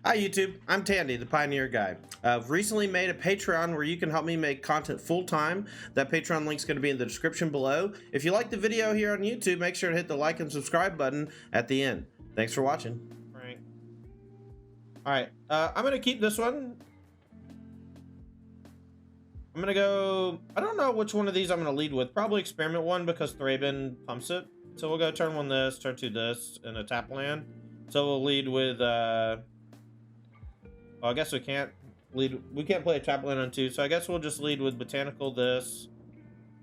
Hi YouTube, I'm Tandy, the Pioneer Guy. I've recently made a Patreon where you can help me make content full-time. That Patreon link's going to be in the description below. If you like the video here on YouTube, make sure to hit the like and subscribe button at the end. Thanks for watching. Right. Alright, I'm going to keep this one. I'm going to go... I don't know which one of these I'm going to lead with. Probably Experiment 1 because Thraben pumps it. So we'll go turn 1 this, turn 2 this, and a tap land. So we'll lead with... I guess we can't lead. We can't play a tap land on 2, so I guess we'll just lead with Botanical this,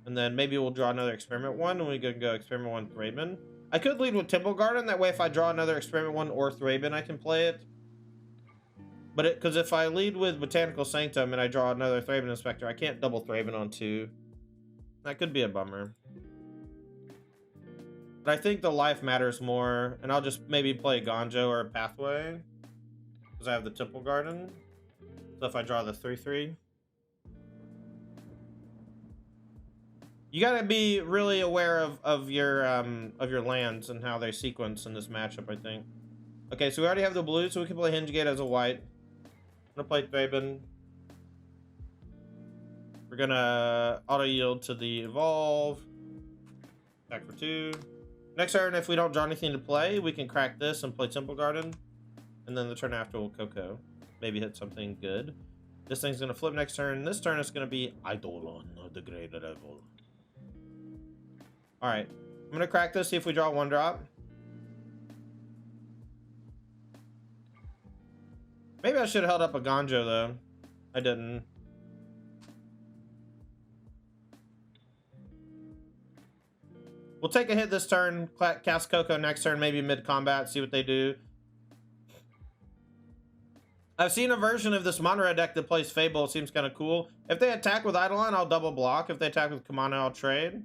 and then maybe we'll draw another Experiment 1, and we can go Experiment 1 Thraben. I could lead with Temple Garden. That way, if I draw another Experiment 1 or Thraben, I can play it. But because if I lead with Botanical Sanctum and I draw another Thraben Inspector, I can't double Thraben on 2. That could be a bummer. But I think the life matters more, and I'll just maybe play Eiganjo or a Pathway. Because I have the Temple Garden. So if I draw the 3/3, you gotta be really aware of your lands and how they sequence in this matchup, I think. Okay, so we already have the blue, so we can play Hengegate as a white. I'm gonna play Thraben. We're gonna auto yield to the evolve. Back for 2. Next turn, if we don't draw anything to play, we can crack this and play Temple Garden. And then the turn after we'll Coco. Maybe hit something good. This thing's gonna flip next turn. This turn is gonna be Adeline, the Great Revel. Alright. I'm gonna crack this, see if we draw 1 drop. Maybe I should have held up Eiganjo though. I didn't. We'll take a hit this turn, cast Coco next turn, maybe mid-combat, see what they do. I've seen a version of this mono red deck that plays Fable. It seems kind of cool. If they attack with Adeline, I'll double block. If they attack with Kamano, I'll trade.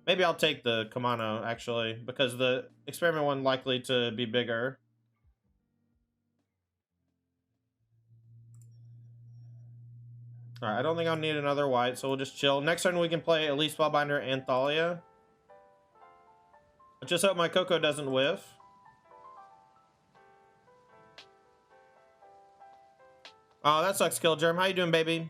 Maybe I'll take the Kamano, actually, because the Experiment 1 likely to be bigger. Alright, I don't think I'll need another white, so we'll just chill. Next turn, we can play Elite Spellbinder and Thalia. I just hope my Coco doesn't whiff. Oh, that sucks, Killgerm. How you doing, baby?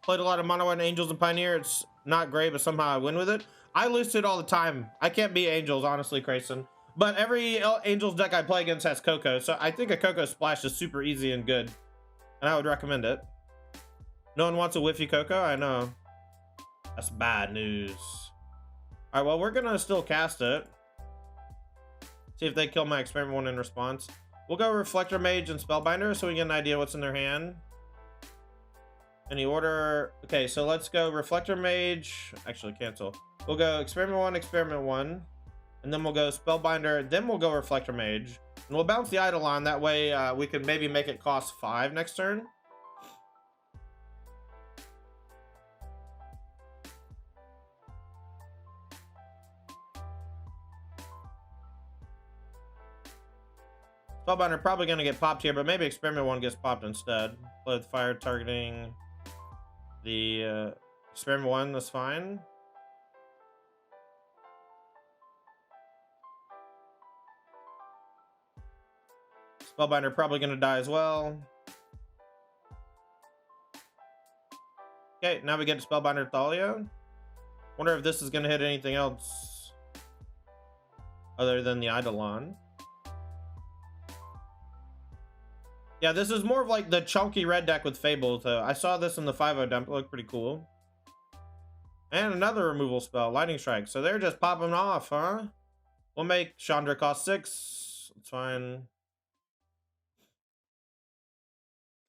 Played a lot of Mono and Angels and Pioneer. It's not great, but somehow I win with it. I lose to it all the time. I can't beat Angels, honestly, Grayson. But every Angels deck I play against has Coco, so I think a Coco Splash is super easy and good. And I would recommend it. No one wants a whiffy Coco? I know. That's bad news. Alright, well, we're gonna still cast it. See if they kill my Experiment 1 in response. We'll go Reflector Mage and Spellbinder so we get an idea what's in their hand. Any order? Okay, so let's go Reflector Mage. Actually, cancel. We'll go Experiment 1, and then we'll go Spellbinder, then we'll go Reflector Mage. And we'll bounce the Adeline. That way we can maybe make it cost 5 next turn. Spellbinder probably going to get popped here, but maybe Experiment 1 gets popped instead. Play with fire targeting the Experiment 1, that's fine. Spellbinder probably going to die as well. Okay, now we get to Spellbinder Thalia. Wonder if this is going to hit anything else other than the Eidolon. Yeah, this is more of like the chunky red deck with Fable. So I saw this in the 5/0 dump. It looked pretty cool. And another removal spell, Lightning Strike. So they're just popping off, huh? We'll make Chandra cost 6. It's fine.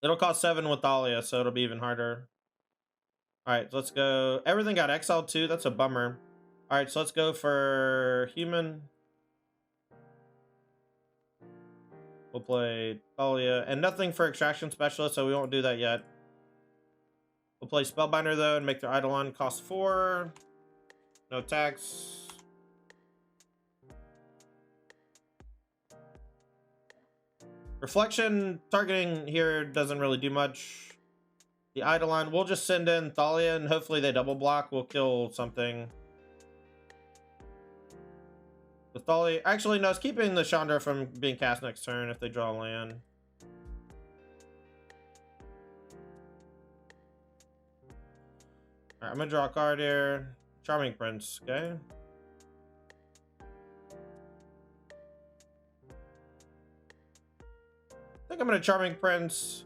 It'll cost 7 with Thalia, so it'll be even harder. Alright, so let's go. Everything got exiled too. That's a bummer. Alright, so let's go for human. We'll play Thalia, and nothing for Extraction Specialist, so we won't do that yet. We'll play Spellbinder, though, and make their Eidolon cost 4. No tax. Reflection targeting here doesn't really do much. The Eidolon, we'll just send in Thalia, and hopefully they double block. We'll kill something. The Thalia, actually no, it's keeping the Chandra from being cast next turn if they draw land. Alright, I'm gonna draw a card here. Charming Prince, okay? I think I'm gonna Charming Prince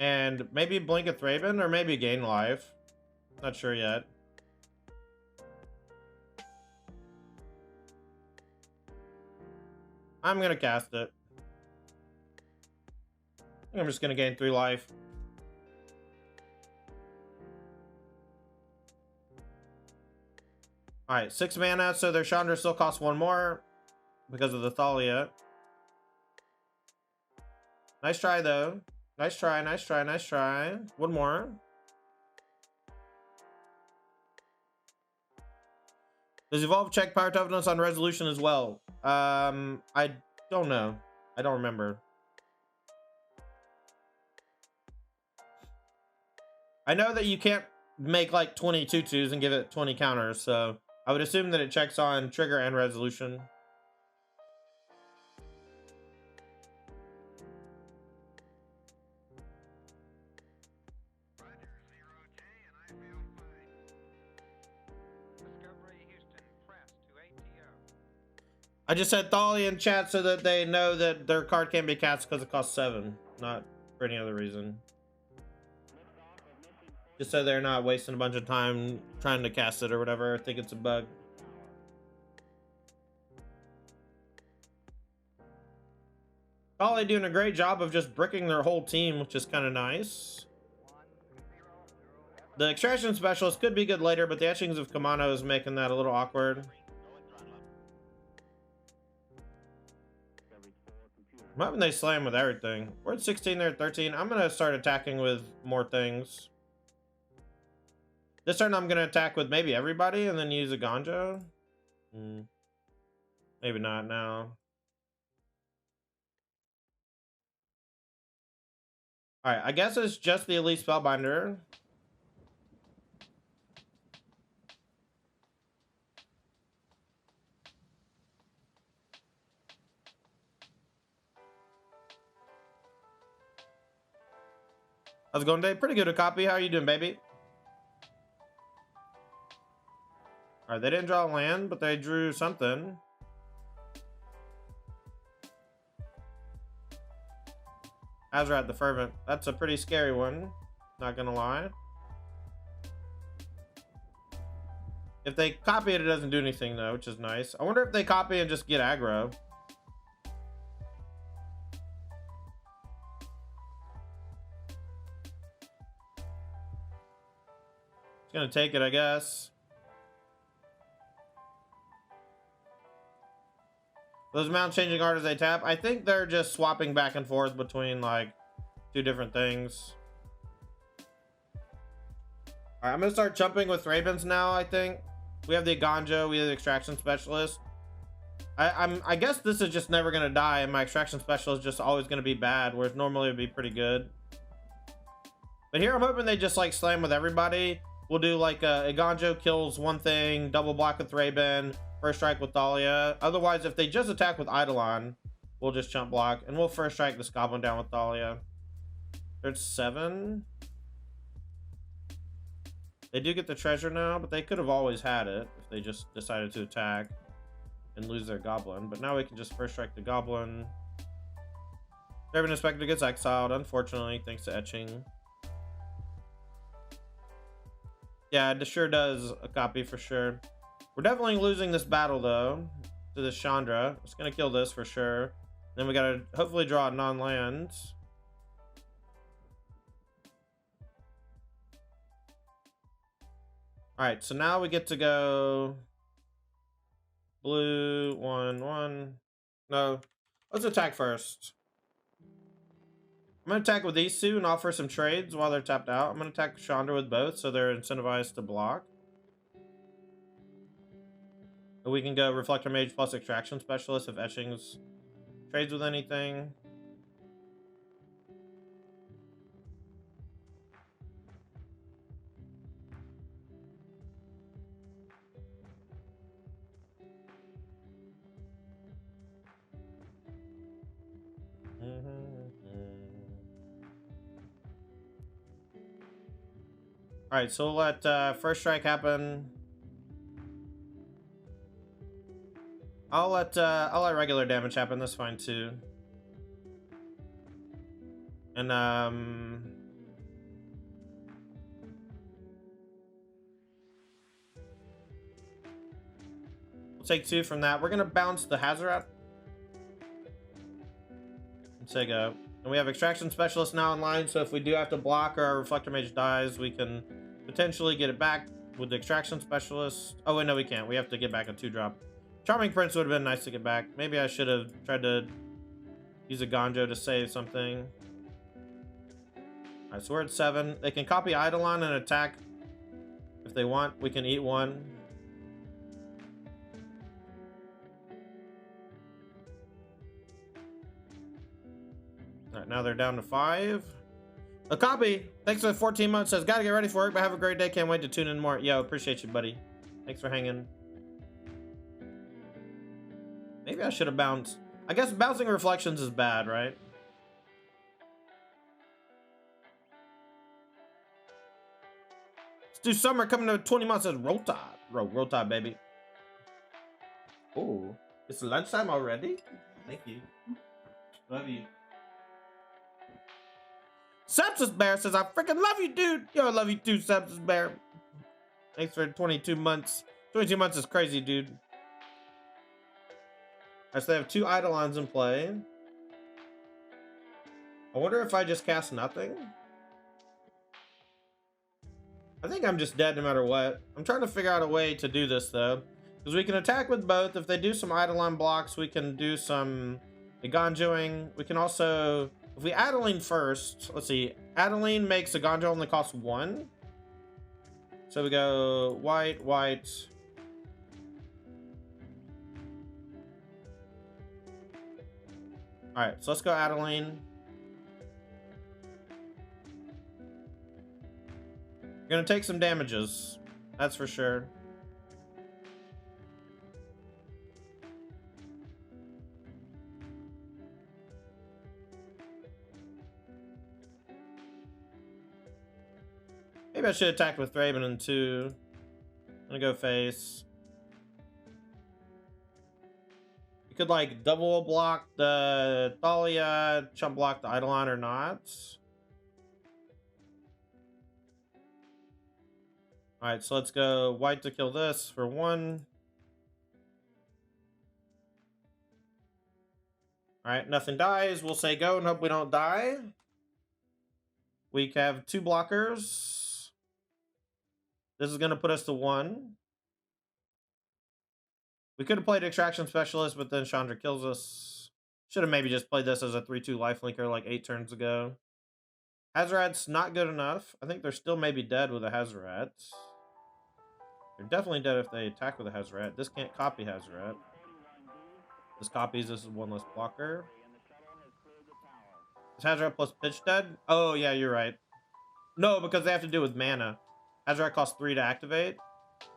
and maybe blink a Thraben or maybe gain life. Not sure yet. I'm gonna cast it. I think I'm just gonna gain 3 life. Alright, 6 mana, so their Chandra still costs 1 more because of the Thalia. Nice try though. Nice try, nice try, nice try. 1 more. Does Evolve check power toughness on resolution as well? I don't know. I don't remember. I know that you can't make like 20 tutus and give it 20 counters, so I would assume that it checks on trigger and resolution. I just said Thalia in chat so that they know that their card can't be cast because it costs 7, not for any other reason. Just so they're not wasting a bunch of time trying to cast it or whatever. I think it's a bug. Thalia doing a great job of just bricking their whole team, which is kind of nice. The Extraction Specialist could be good later, but the Etchings of Kamano is making that a little awkward. I'm hoping they slam with everything. We're at 16, they're at 13. I'm going to start attacking with more things. This turn I'm going to attack with maybe everybody and then use a Eiganjo. Maybe not now. Alright, I guess it's just the Elite Spellbinder. How's it going, Dave? Pretty good a copy. How are you doing, baby? Alright, they didn't draw land, but they drew something. Azrat the Fervent. That's a pretty scary one. Not gonna lie. If they copy it, it doesn't do anything, though, which is nice. I wonder if they copy and just get aggro. It's gonna take it, I guess. Those amount changing art as they tap. I think they're just swapping back and forth between like 2 different things. Alright, I'm gonna start jumping with Thraben's now, I think. We have the Eiganjo, we have the Extraction Specialist. I guess this is just never gonna die, and my Extraction Specialist is just always gonna be bad, whereas normally it would be pretty good. But here I'm hoping they just like slam with everybody. We'll do like Eiganjo kills one thing, double block with Thraben, first strike with Thalia. Otherwise, if they just attack with Adeline, we'll just chump block and we'll first strike this goblin down with Thalia. There's 7. They do get the treasure now, but they could have always had it if they just decided to attack and lose their goblin. But now we can just first strike the goblin. Thraben Inspector gets exiled, unfortunately, thanks to etching. Yeah, it sure does a copy for sure. We're definitely losing this battle though to this Chandra. It's gonna kill this for sure. Then we gotta hopefully draw a non-land. Alright, so now we get to go blue 1/1. No, let's attack first. I'm gonna attack with these 2 and offer some trades while they're tapped out. I'm gonna attack Chandra with both so they're incentivized to block. We can go Reflector Mage plus Extraction Specialist if Etchings trades with anything. All right, so we'll let first strike happen. I'll let regular damage happen. That's fine too. And we'll take 2 from that. We're gonna bounce the Hazoret. Let's say go. And we have Extraction Specialist now online, so if we do have to block or our Reflector Mage dies, we can potentially get it back with the Extraction Specialist. Oh wait, no, we can't. We have to get back a 2-drop. Charming Prince would have been nice to get back. Maybe I should have tried to use Eiganjo to save something. Alright, so we're at 7. They can copy Adeline and attack if they want. We can eat 1. Alright, now they're down to 5. A copy! Thanks for the 14 months. Says, gotta get ready for work, but have a great day. Can't wait to tune in more. Yo, appreciate you, buddy. Thanks for hanging. Maybe I should have bounced. I guess bouncing Reflections is bad, right? Let's do summer coming to 20 months. Says roll tide. Roll tide, baby. Oh, it's lunchtime already? Thank you. Love you. Sepsis Bear says, I freaking love you, dude. Yo, I love you too, Sepsis Bear. Thanks for 22 months. 22 months is crazy, dude. Alright, so they have 2 Eidolons in play. I wonder if I just cast nothing. I think I'm just dead no matter what. I'm trying to figure out a way to do this, though. Because we can attack with both. If they do some Eidolon blocks, we can do some Eiganjoing. We can also... If we Adeline first, let's see. Adeline makes Eiganjo only cost 1. So we go white, white. Alright, so let's go Adeline. You're gonna take some damages. That's for sure. Maybe I should attack with Thraben in 2. I'm gonna go face. You could like double block the Thalia, chump block the Adeline or not. Alright, so let's go white to kill this for 1. Alright, nothing dies. We'll say go and hope we don't die. We have 2 blockers. This is going to put us to 1. We could have played Extraction Specialist, but then Chandra kills us. Should have maybe just played this as a 3-2 lifelinker like 8 turns ago. Hazoret's not good enough. I think they're still maybe dead with a Hazoret. They're definitely dead if they attack with a Hazoret. This can't copy Hazoret. This copies. This is 1 less blocker. Is Hazoret plus pitch dead? Oh, yeah, you're right. No, because they have to do with mana. Hazoret costs 3 to activate,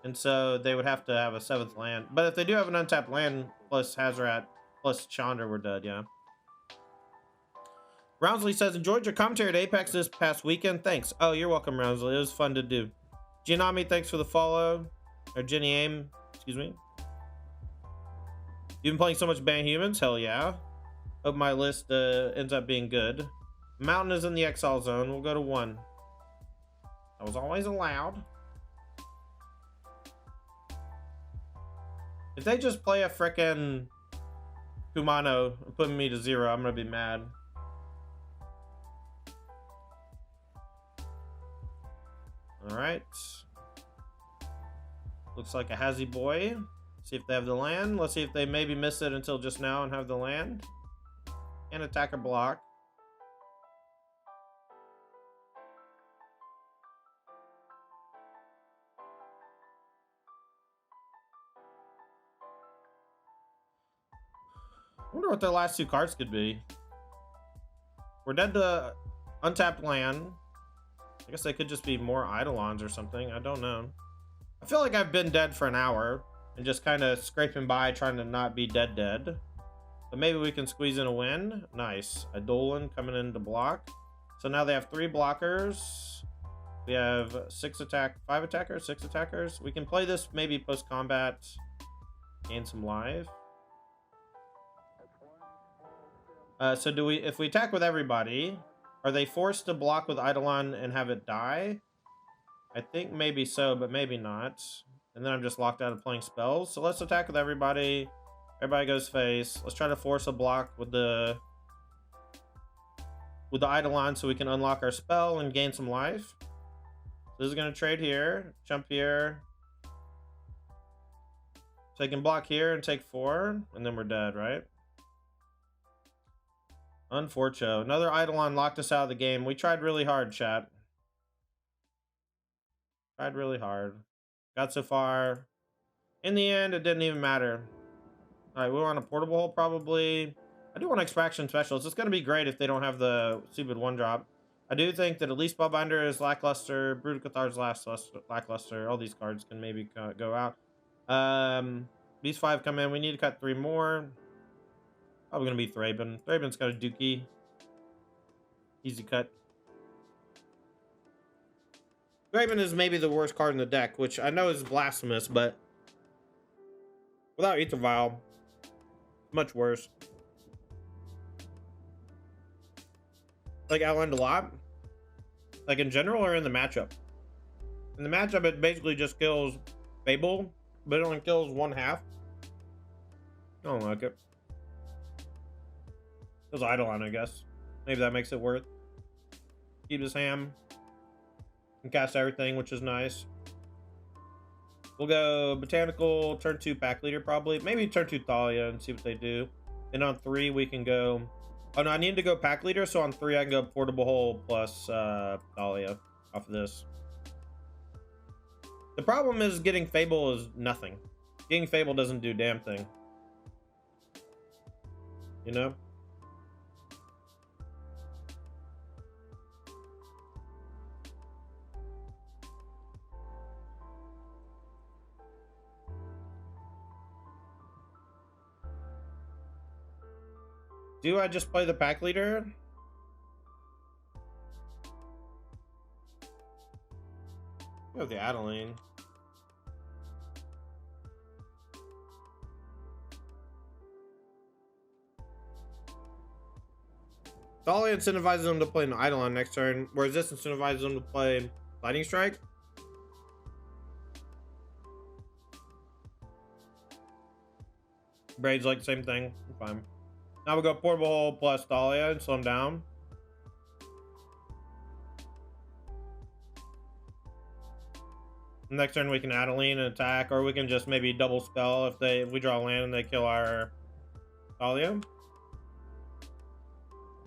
and so they would have to have a 7th land. But if they do have an untapped land plus Hazoret plus Chandra, we're dead, yeah. Rounsley says, enjoyed your commentary at Apex this past weekend. Thanks. Oh, you're welcome, Rounsley. It was fun to do. Gianami, thanks for the follow. Or Jenny Aim, excuse me. You've been playing so much Ban Humans? Hell yeah. Hope my list ends up being good. Mountain is in the exile zone. We'll go to 1. That was always allowed. If they just play a frickin' Kumano and put me to 0, I'm gonna be mad. Alright. Looks like a Hazy Boy. See if they have the land. Let's see if they maybe miss it until just now and have the land. And attack or block. I wonder what their last 2 cards could be. We're dead to untapped land. I guess they could just be more Eidolons or something. I don't know. I feel like I've been dead for an hour and just kind of scraping by trying to not be dead. But maybe we can squeeze in a win. Nice. Adeline coming in to block. So now they have 3 blockers. We have 5 attackers, 6 attackers. We can play this maybe post-combat, gain some life. So do we, if we attack with everybody, are they forced to block with Adeline and have it die? I think maybe so, but maybe not. And then I'm just locked out of playing spells. So let's attack with everybody. Everybody goes face. Let's try to force a block with the Adeline so we can unlock our spell and gain some life. This is going to trade here, jump here. So I can block here and take 4, and then we're dead, right? Unfortunate. Another Eidolon locked us out of the game. We tried really hard, chat. Tried really hard. Got so far. In the end, it didn't even matter. Alright, we want a portable hole, probably. I do want Extraction Specialist. It's going to be great if they don't have the stupid 1-drop. I do think that Elite Spellbinder is lackluster. Brutal Cathar is lackluster. All these cards can maybe go out. These 5 come in. We need to cut 3 more. Probably going to be Thraben. Thraben's got a dookie. Easy cut. Thraben is maybe the worst card in the deck, which I know is blasphemous, but without Aether Vial, much worse. Like, outlined a lot. Like, in general or in the matchup? In the matchup, it basically just kills Fable, but it only kills 1/2. I don't like it. Kills Eidolon, I guess. Maybe that makes it worth. Keep his ham. And cast everything, which is nice. We'll go Botanical, turn 2 Pack Leader, probably. Maybe turn 2 Thalia and see what they do. And on 3, we can go... Oh, no, I need to go Pack Leader, so on 3, I can go Portable Hole plus Thalia off of this. The problem is getting Fable is nothing. Getting Fable doesn't do damn thing. You know? Do I just play the Pack Leader? Go the Adeline. Thalia incentivizes them to play an Eidolon next turn, whereas this incentivizes them to play Lightning Strike. Braid's like the same thing. Fine. Now we go Portable Hole plus Thalia and slow him down. Next turn we can Adeline and attack, or we can just maybe double spell if we draw land and they kill our Thalia.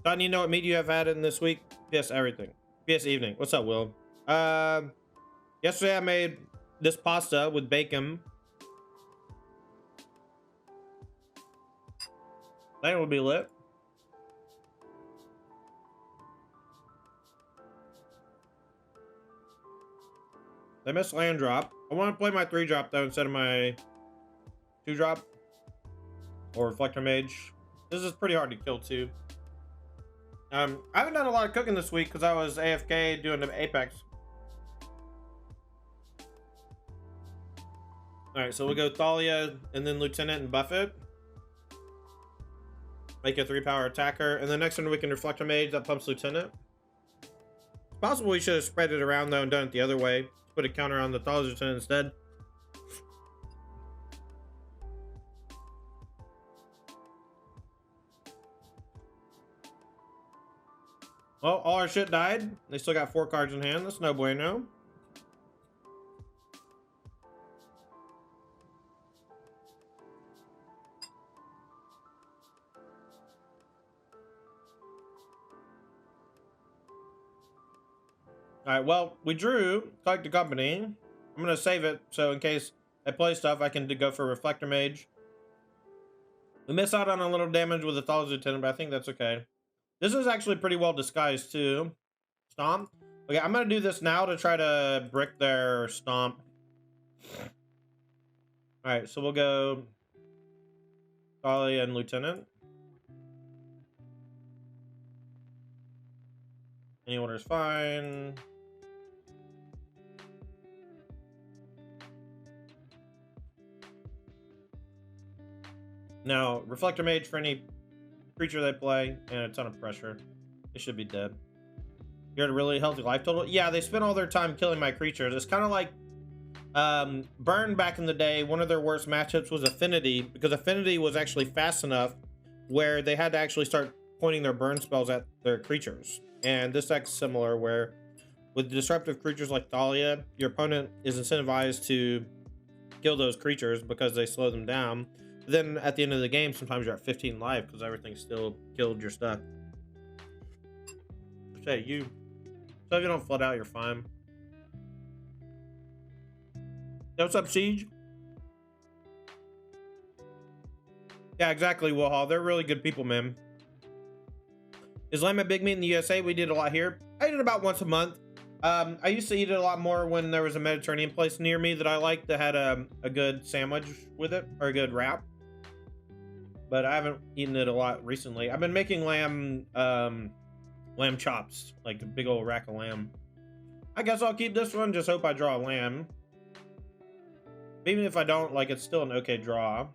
Don, you know what meat you have had in this week? Yes, everything. Yes, evening. What's up, Will? Yesterday I made this pasta with bacon. That would be lit. They missed land drop. I want to play my 3-drop though instead of my 2-drop or Reflector Mage. This is pretty hard to kill too. I haven't done a lot of cooking this week because I was AFK doing the Apex. All right, so we'll go Thalia and then Lieutenant and buff it. Make a 3-power attacker, and the next one we can Reflector Mage that pumps Lieutenant. It's possible we should have spread it around though and done it the other way. Put a counter on the Thalia Lieutenant instead. Well, all our shit died. They still got 4 cards in hand. That's no bueno. All right, well, we drew, collect the company. I'm going to save it, so in case I play stuff, I can go for Reflector Mage. We miss out on a little damage with the Thalia Lieutenant, but I think that's okay. This is actually pretty well disguised, too. Stomp. Okay, I'm going to do this now to try to brick their Stomp. All right, so we'll go Thalia and Lieutenant. Any order is fine. Now, Reflector Mage for any creature they play, and a ton of pressure. They should be dead. You're at a really healthy life total. Yeah, they spent all their time killing my creatures. It's kind of like Burn back in the day. One of their worst matchups was Affinity, because Affinity was actually fast enough where they had to actually start pointing their burn spells at their creatures. And this deck's similar, where with disruptive creatures like Thalia, your opponent is incentivized to kill those creatures because they slow them down. But then at the end of the game, sometimes you're at 15 life because everything's still killed your stuff. Say you. So if you don't flood out, you're fine. Yo, what's up, Siege? Yeah, exactly, Wilhall. They're really good people, man. Is lamb a big meat in the USA? We did a lot here. I eat it about once a month. I used to eat it a lot more when there was a Mediterranean place near me that I liked that had a good sandwich with it, or a good wrap. But I haven't eaten it a lot recently. I've been making lamb chops, like a big old rack of lamb. I guess I'll keep this one, just hope I draw a lamb. Even if I don't, like, it's still an okay draw.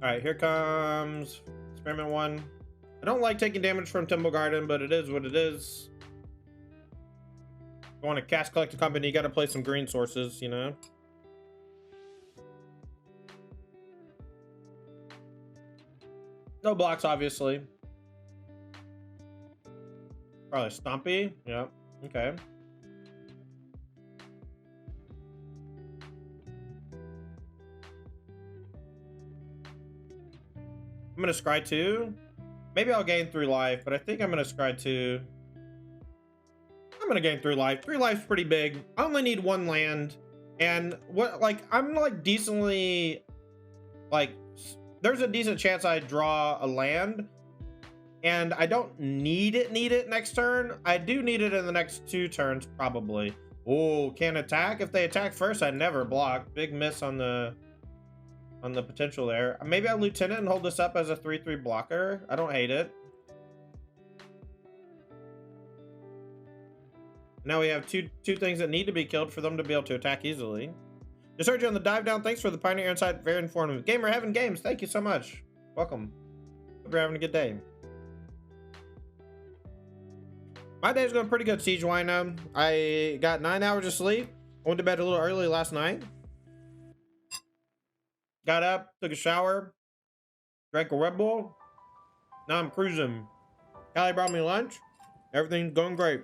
Alright, here comes Experiment 1. I don't like taking damage from Temple Garden, but it is what it is. If you want to cast Collect a Company, you gotta play some green sources, you know? No blocks, obviously. Probably Stompy. Yeah, okay. I'm gonna scry 2. Maybe I'll gain 3 life, but I think I'm gonna scry 2. I'm gonna gain 3 life. 3 life's pretty big. I only need 1 land. And what, like, I'm like decently, like, there's a decent chance I draw a land. And I don't need it next turn. I do need it in the next 2 turns, probably. Oh, can't attack? If they attack first, I never block. Big miss on the potential there. Maybe I'll Lieutenant and hold this up as a 3/3 blocker. I don't hate it. Now we have two things that need to be killed for them to be able to attack easily. Just heard you on the dive down. Thanks for the Pioneer Insight. Very informative. Gamer Heaven Games, thank you so much. Welcome. Hope you're having a good day. My day's going pretty good, Siege Wino. I got 9 hours of sleep. I went to bed a little early last night. Got up, took a shower, drank a Red Bull. Now I'm cruising. Callie brought me lunch. Everything's going great.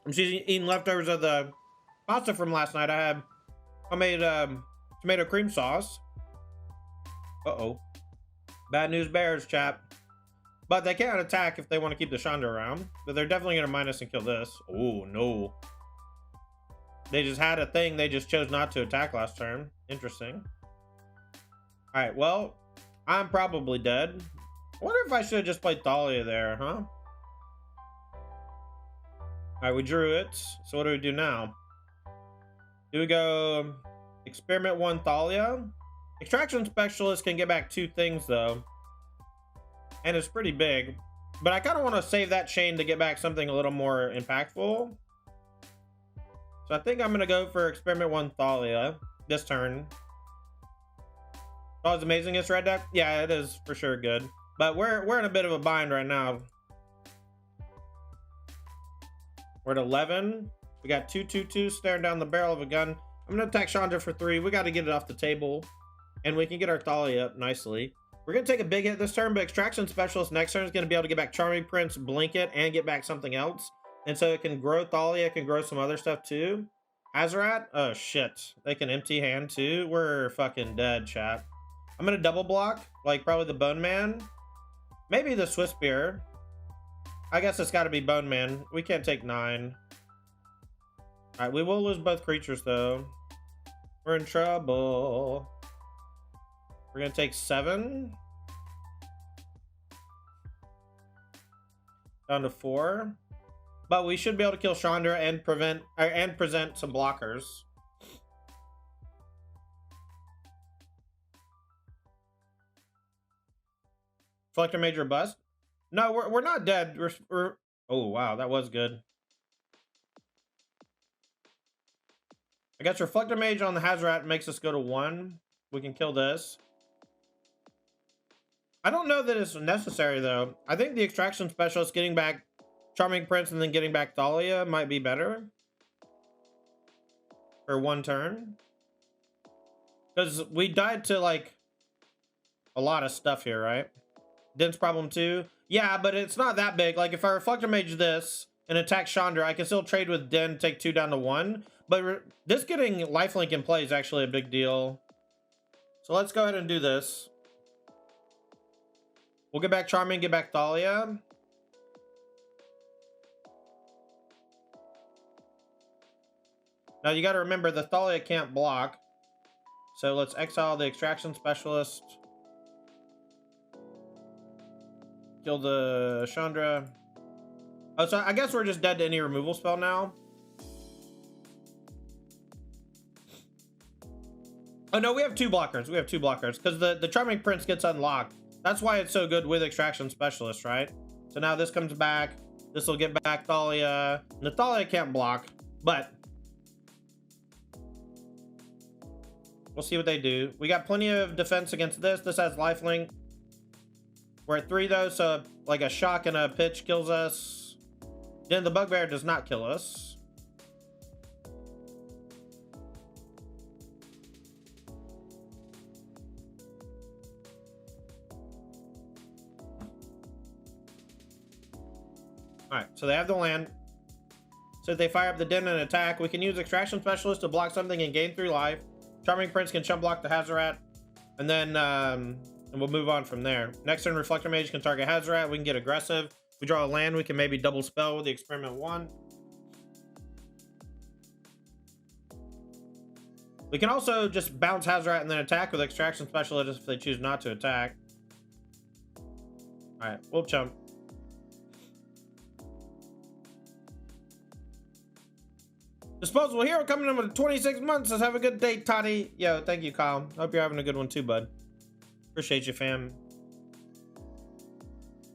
I'm just eating leftovers of the pasta from last night. I made tomato cream sauce. Uh-oh. Bad news bears, chap. But they can't attack if they want to keep the Chandra around. But they're definitely going to minus and kill this. Oh, no. They just had a thing. They just chose not to attack last turn. Interesting. Alright, well, I'm probably dead. I wonder if I should have just played Thalia there, huh? Alright, we drew it. So what do we do now? Do we go Experiment 1 Thalia? Extraction Specialist can get back 2 things, though. And it's pretty big. But I kind of want to save that chain to get back something a little more impactful. So I think I'm going to go for Experiment 1 Thalia this turn. Oh, it's amazing this red deck? Yeah, it is for sure good. But we're in a bit of a bind right now. We're at 11. We got 2/2/2 staring down the barrel of a gun. I'm going to attack Chandra for 3. We got to get it off the table. And we can get our Thalia up nicely. We're going to take a big hit this turn, but Extraction Specialist next turn is going to be able to get back Charming Prince, Blanket, and get back something else. And so it can grow Thalia, it can grow some other stuff too. Azarat? Oh shit. They can empty hand too? We're fucking dead, chat. I'm going to double block, like probably the Bone Man. Maybe the Swiss Spear. I guess it's got to be Bone Man. We can't take 9. Alright, we will lose both creatures though. We're in trouble. We're going to take 7. Down to 4. But we should be able to kill Chandra and present some blockers. Reflector Mage or bust? No, we're not dead. We're Oh, wow, that was good. I guess Reflector Mage on the Hazoret makes us go to 1. We can kill this. I don't know that it's necessary, though. I think the Extraction Specialist getting back Charming Prince and then getting back Thalia might be better. For 1 turn. Because we died to, like, a lot of stuff here, right? Dense problem 2. Yeah, but it's not that big. Like, if I Reflector Mage this and attack Chandra, I can still trade with Den, take 2 down to 1. But this getting lifelink in play is actually a big deal. So let's go ahead and do this. We'll get back Charming, get back Thalia. Now you got to remember the Thalia can't block. So let's exile the Extraction Specialist. Kill the Chandra. Oh, so I guess we're just dead to any removal spell now. Oh no, we have 2 blockers. We have 2 blockers because the Charming Prince gets unlocked. That's why it's so good with Extraction Specialist, right? So now this comes back. This will get back Thalia. And the Thalia can't block, but we'll see what they do. We got plenty of defense against this. This has lifelink. We're at 3 though, so like a shock and a pitch kills us. Then the Bugbear does not kill us. Alright, so they have the land. So if they fire up the Den and attack, we can use Extraction Specialist to block something and gain 3 life. Charming Prince can chump block the Hazoret. And then and we'll move on from there. Next turn, Reflector Mage can target Hazoret. We can get aggressive. If we draw a land, we can maybe double spell with the Experiment 1. We can also just bounce Hazoret and then attack with Extraction Specialist if they choose not to attack. Alright, we'll chump. Disposable Hero coming in with 26 months. Let's have a good day, Toddy. Yo, thank you, Kyle. Hope you're having a good one too, bud. Appreciate you, fam.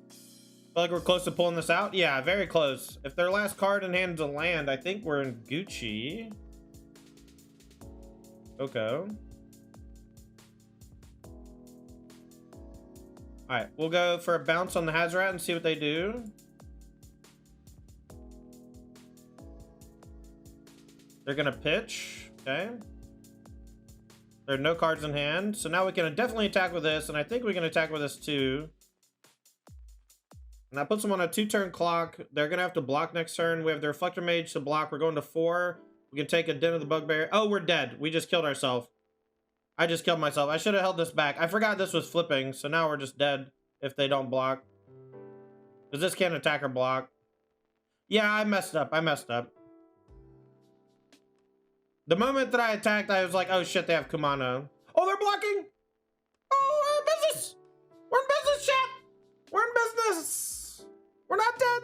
Feel like we're close to pulling this out? Yeah, very close. If their last card in hand is a land, I think we're in Gucci. Okay. Alright, we'll go for a bounce on the Hazoret and see what they do. They're gonna pitch, okay. There are no cards in hand, so now we can definitely attack with this, and I think we can attack with this too. And that puts them on a 2-turn clock. They're gonna have to block next turn. We have the Reflector Mage to block. We're going to 4. We can take a Den of the Bugbear. Oh, we're dead. We just killed ourselves. I just killed myself. I should have held this back. I forgot this was flipping, so now we're just dead if they don't block. Because this can't attack or block. Yeah, I messed up. I messed up. The moment that I attacked, I was like, oh shit, they have Kumano. Oh, they're blocking! Oh, we're in business! We're in business, chat! We're in business! We're not dead!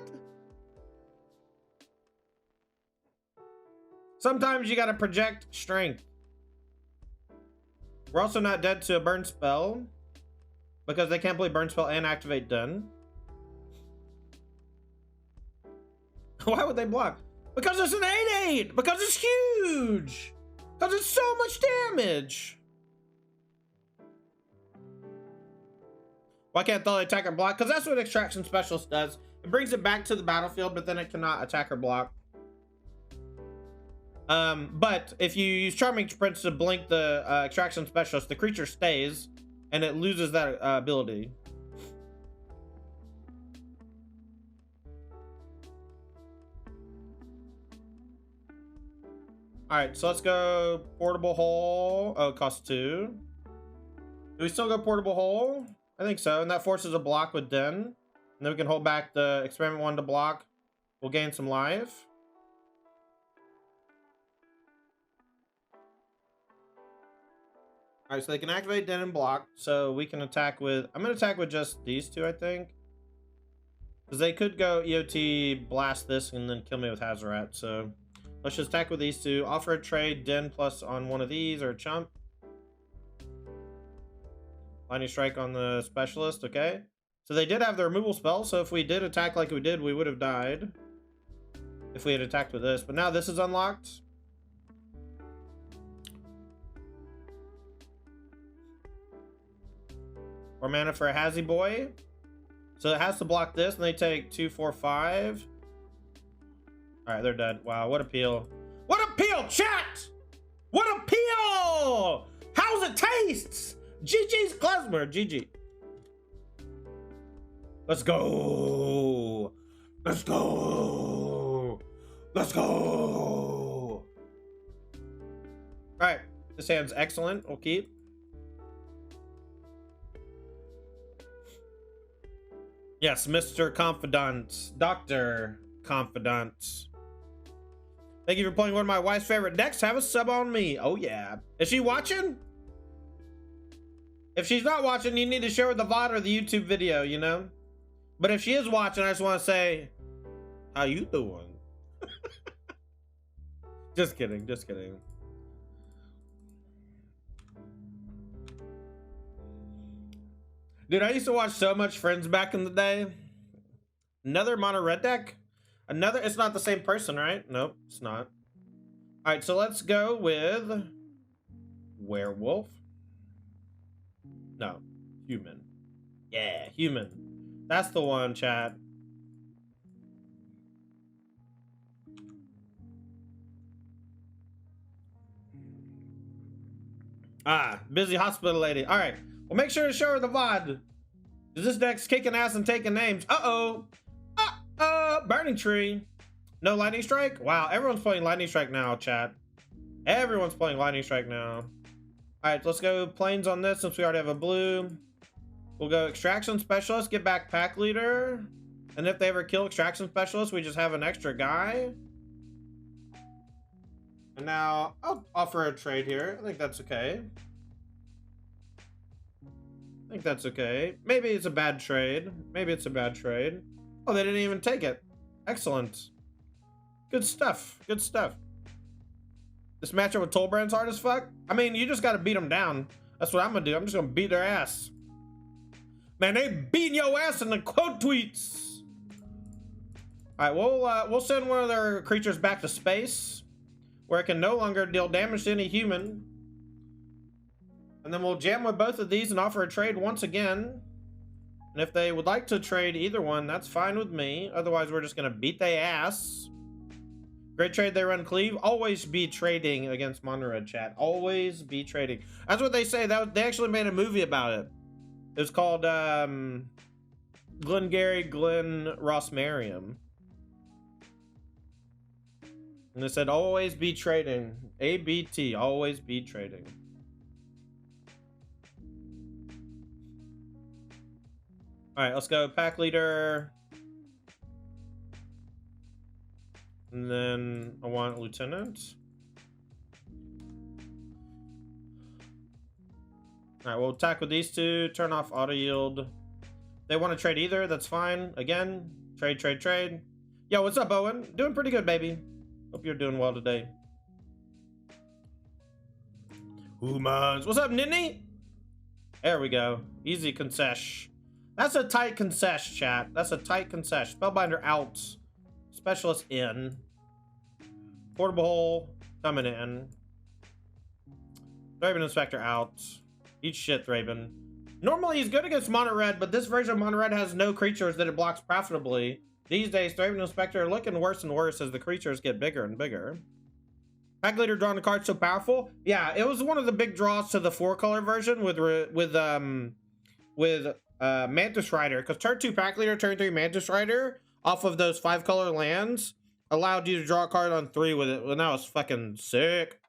Sometimes you gotta project strength. We're also not dead to a burn spell. Because they can't play burn spell and activate Den. Why would they block? Because it's an 8/8! Because it's huge! Because it's so much damage! Why can't Thalia attack or block? Because that's what Extraction Specialist does. It brings it back to the battlefield, but then it cannot attack or block. But if you use Charming Prince to blink the Extraction Specialist, the creature stays, and it loses that ability. Alright, so let's go Portable Hole. Oh, it costs 2. Do we still go Portable Hole? I think so. And that forces a block with Den. And then we can hold back the Experiment 1 to block. We'll gain some life. Alright, so they can activate Den and block. So we can attack with... I'm going to attack with just these 2, I think. Because they could go EOT, blast this, and then kill me with Hazoret. So... let's just attack with these 2. Offer a trade, Den plus on one of these, or a chump. Lightning Strike on the Specialist, okay. So they did have the removal spell, so if we did attack like we did, we would have died. If we had attacked with this. But now this is unlocked. Or mana for a Hazzy Boy. So it has to block this, and they take 2, 4, 5. Alright, they're dead. Wow, what a peel. What a peel, chat! What a peel! How's it taste? GG's Klezmer, GG. Let's go! Let's go! Let's go! Alright, this hand's excellent. We'll keep. Yes, Mr. Confidant. Dr. Confidant. Thank you for playing one of my wife's favorite decks. Have a sub on me. Oh, yeah. Is she watching? If she's not watching, you need to show her the VOD or the YouTube video, you know? But if she is watching, I just want to say, how you doing? Just kidding, just kidding. Dude, I used to watch so much Friends back in the day. Another mono red deck? Another, it's not the same person, right? Nope, it's not. All right, so let's go with Werewolf. No, human. Yeah, human. That's the one, chat. Ah, busy hospital lady. All right, well, make sure to show her the VOD. This deck's kicking ass and taking names. Uh-oh. Burning Tree. No Lightning Strike? Wow, everyone's playing Lightning Strike now, chat. Everyone's playing Lightning Strike now. All right, let's go Plains on this since we already have a blue. We'll go Extraction Specialist, get back Pack Leader. And if they ever kill Extraction Specialist, we just have an extra guy. And now, I'll offer a trade here. I think that's okay. I think that's okay. Maybe it's a bad trade. Maybe it's a bad trade. Oh, they didn't even take it. Excellent. Good stuff. Good stuff. This matchup with Tollbrand's hard as fuck. I mean, you just got to beat them down. That's what I'm going to do. I'm just going to beat their ass. Man, they beating your ass in the quote tweets. All right, we'll send one of their creatures back to space, where it can no longer deal damage to any human. And then we'll jam with both of these and offer a trade once again. And if they would like to trade either one, that's fine with me. Otherwise, we're just going to beat their ass. Great trade, they run cleave. Always be trading against Mono Red, chat. Always be trading. That's what they say. They actually made a movie about it. It was called Glengarry Glen Rossmarium. And they said, always be trading. ABT, always be trading. All right, let's go Pack Leader. And then I want Lieutenant. All right, we'll attack with these two. Turn off auto yield. They want to trade either. That's fine. Again, trade, trade, trade. Yo, what's up, Owen? Doing pretty good, baby. Hope you're doing well today. Humans. What's up, Ninny? There we go. Easy concession. That's a tight concession, chat. That's a tight concession. Spellbinder out. Specialist in. Portable hole coming in. Thraben Inspector out. Eat shit, Thraben. Normally he's good against Mono Red, but this version of Mono Red has no creatures that it blocks profitably. These days, Thraben Inspector are looking worse and worse as the creatures get bigger and bigger. Pack Leader drawing a card so powerful. Yeah, it was one of the big draws to the 4-color version with Mantis Rider, because turn 2 Pack Leader, turn 3 Mantis Rider off of those 5-color lands allowed you to draw a card on 3 with it. Well, that was fucking sick.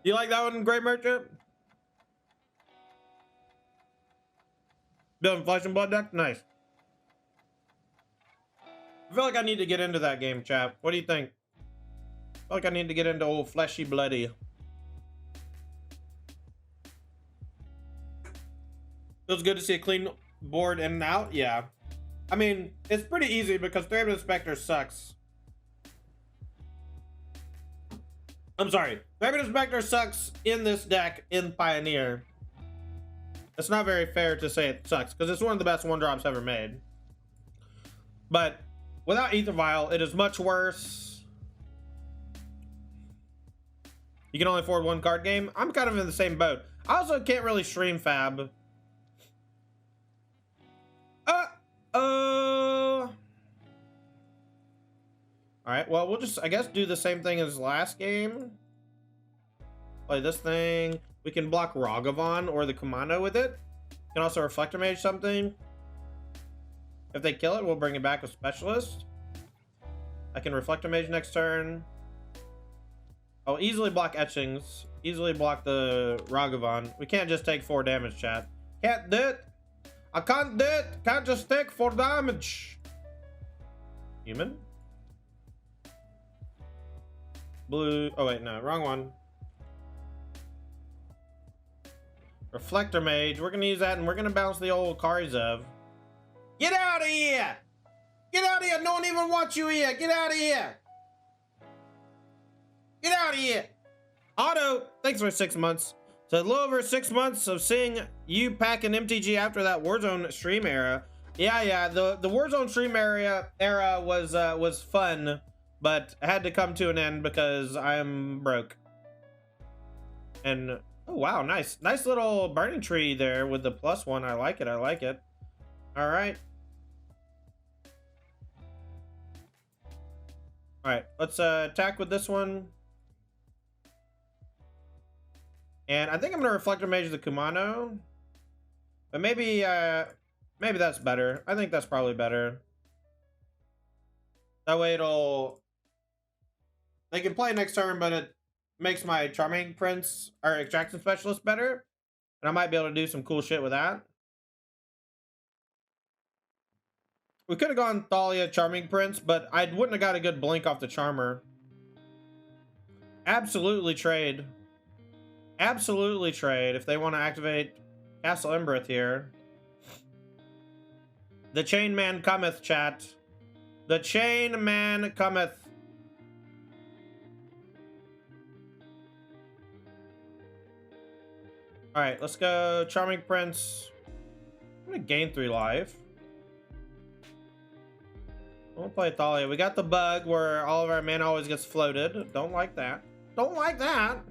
You like that one, Gray Merchant? Building Flesh and Blood deck? Nice. I feel like I need to get into that game, chap. What do you think? I feel like I need to get into old Fleshy Bloody. Feels good to see a clean board in and out. Yeah. I mean, it's pretty easy because Thraben Inspector sucks. I'm sorry. Thraben Inspector sucks in this deck in Pioneer. It's not very fair to say it sucks, because it's one of the best 1-drops ever made. But without Ether Vial, it is much worse. You can only afford 1 card game. I'm kind of in the same boat. I also can't really stream Fab. Alright, well, we'll just, I guess, do the same thing as last game. Play this thing. We can block Ragavan or the Kumano with it. We can also Reflector Mage something. If they kill it, we'll bring it back with Specialist. I can Reflector Mage next turn. I'll easily block Etchings. Easily block the Ragavan. We can't just take 4 damage, chat. Can't do it. I can't do it. Can't just take 4 damage. Human? Blue. Oh, wait, no. Wrong one. Reflector Mage. We're going to use that, and we're going to bounce the old Karizev. Get out of here! Get out of here! No one even wants you here! Get out of here! Get out of here! Otto, thanks for 6 months. So a little over 6 months of seeing you pack an MTG after that Warzone stream era. Yeah, the Warzone stream era was fun, but I had to come to an end because I'm broke. And oh wow, nice little burning tree there with the +1. I like it. I like it. All right. All right, let's attack with this one. And I think I'm gonna Reflector Mage the Kumano, but maybe that's better. I think that's probably better. That way they can play next turn, but it makes my Charming Prince or Extraction Specialist better, and I might be able to do some cool shit with that. We could have gone Thalia Charming Prince, but I wouldn't have got a good blink off the Charmer. Absolutely trade. Absolutely trade if they want to activate Castle Embereth here. The Chain Man cometh, chat. The Chain Man cometh. Alright, let's go Charming Prince. I'm gonna gain 3 life. We'll play Thalia. We got the bug where all of our mana always gets floated. Don't like that. Don't like that.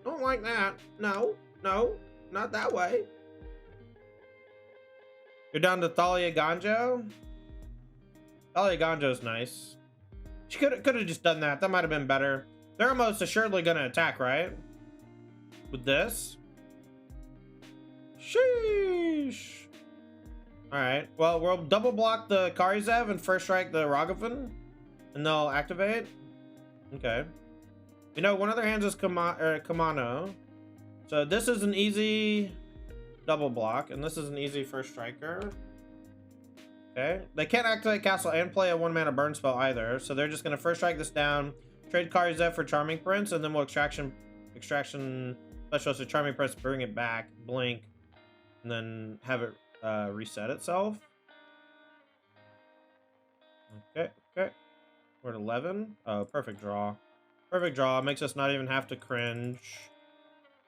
Don't like that. No, no, not that way. You're down to Thalia Eiganjo. Thalia Eiganjo's nice. She could have just done that. That might have been better. They're almost assuredly gonna attack, right? With this. Sheesh. Alright, well, we'll double block the Karizev and first strike the Ragavan, and they'll activate. Okay. You know, one of their hands is Kumano. So this is an easy double block, and this is an easy first striker. Okay. They can't activate Castle and play a 1-mana burn spell either, so they're just going to first strike this down, trade Karizev for Charming Prince, and then we'll Extraction Specialist to Charming Prince, bring it back, blink, and then have it reset itself. Okay. We're at 11. Oh, perfect draw. Perfect draw. Makes us not even have to cringe.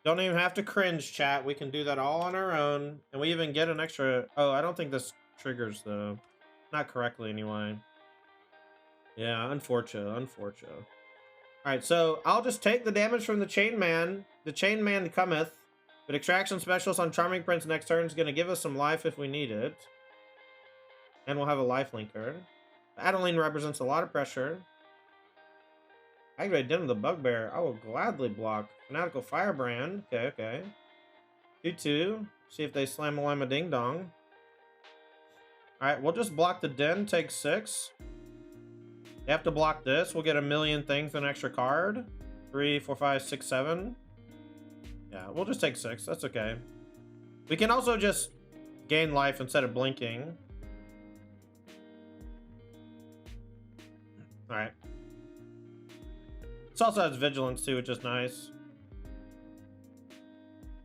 Don't even have to cringe, chat. We can do that all on our own. And we even get an extra... Oh, I don't think this triggers, though. Not correctly, anyway. Yeah, unfortunate. Alright, so I'll just take the damage from the Chain Man. The Chain Man cometh. But Extraction Specialist on Charming Prince next turn is going to give us some life if we need it. And we'll have a life linker. Adeline represents a lot of pressure. Activate Den of the Bugbear. I will gladly block. Fanatical Firebrand. Okay. 2/2. See if they slam a Lima Ding Dong. Alright, we'll just block the Den. Take 6. They have to block this. We'll get a million things with an extra card. 3, 4, 5, 6, 7. Yeah, we'll just take 6. That's okay. We can also just gain life instead of blinking. Alright. This also has Vigilance too, which is nice.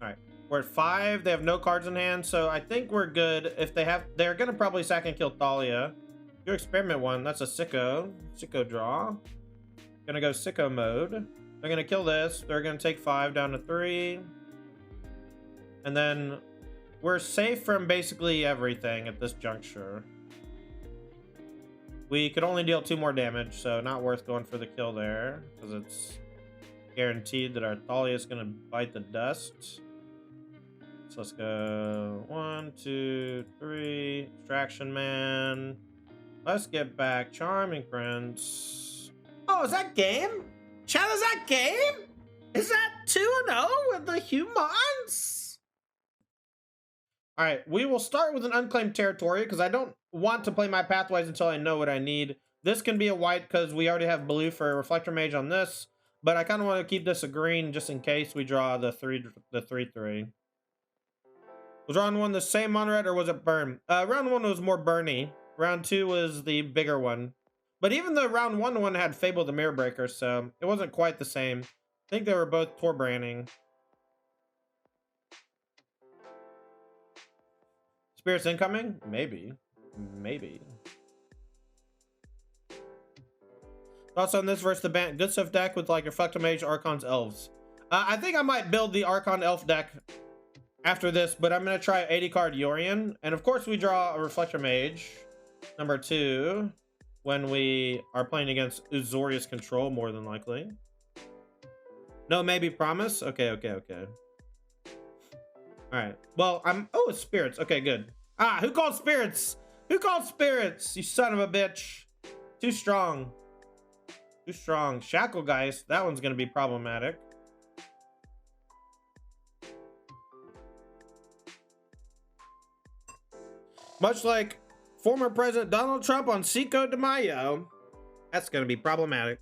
Alright. We're at 5. They have no cards in hand, so I think we're good. If they have... They're going to probably sack and kill Thalia. Your Experiment 1. That's a Sicko. Sicko draw. Gonna go Sicko mode. They're going to kill this. They're going to take 5 down to 3. And then we're safe from basically everything at this juncture. We could only deal 2 more damage, so not worth going for the kill there, because it's guaranteed that our Thalia is going to bite the dust. So let's go 1, 2, 3. Extraction Man. Let's get back Charming Prince. Oh, is that game? Chat, is that game? Is that 2-0 with the humans? All right, we will start with an Unclaimed Territory because I don't want to play my pathways until I know what I need. This can be a white because we already have blue for Reflector Mage on this, but I kind of want to keep this a green just in case we draw the 3/3. Was round 1 the same on red or was it burn? Round 1 was more burny. Round 2 was the bigger one. But even the round 1 one had Fable the Mirror Breaker, so it wasn't quite the same. I think they were both poor branding. Spirits incoming? Maybe. Maybe. Thoughts on this versus the Bant? Good stuff deck with like Reflector Mage, Archons, Elves. I think I might build the Archon Elf deck after this, but I'm going to try 80 card Yorion. And of course we draw a Reflector Mage, number 2, when we are playing against Uzorius Control, more than likely. No, maybe promise? Okay. Alright. Well, oh, it's spirits. Okay, good. Ah, who called spirits? Who called spirits? You son of a bitch. Too strong. Too strong. Shacklegeist. That one's going to be problematic. Much like former President Donald Trump on Cinco de Mayo. That's going to be problematic.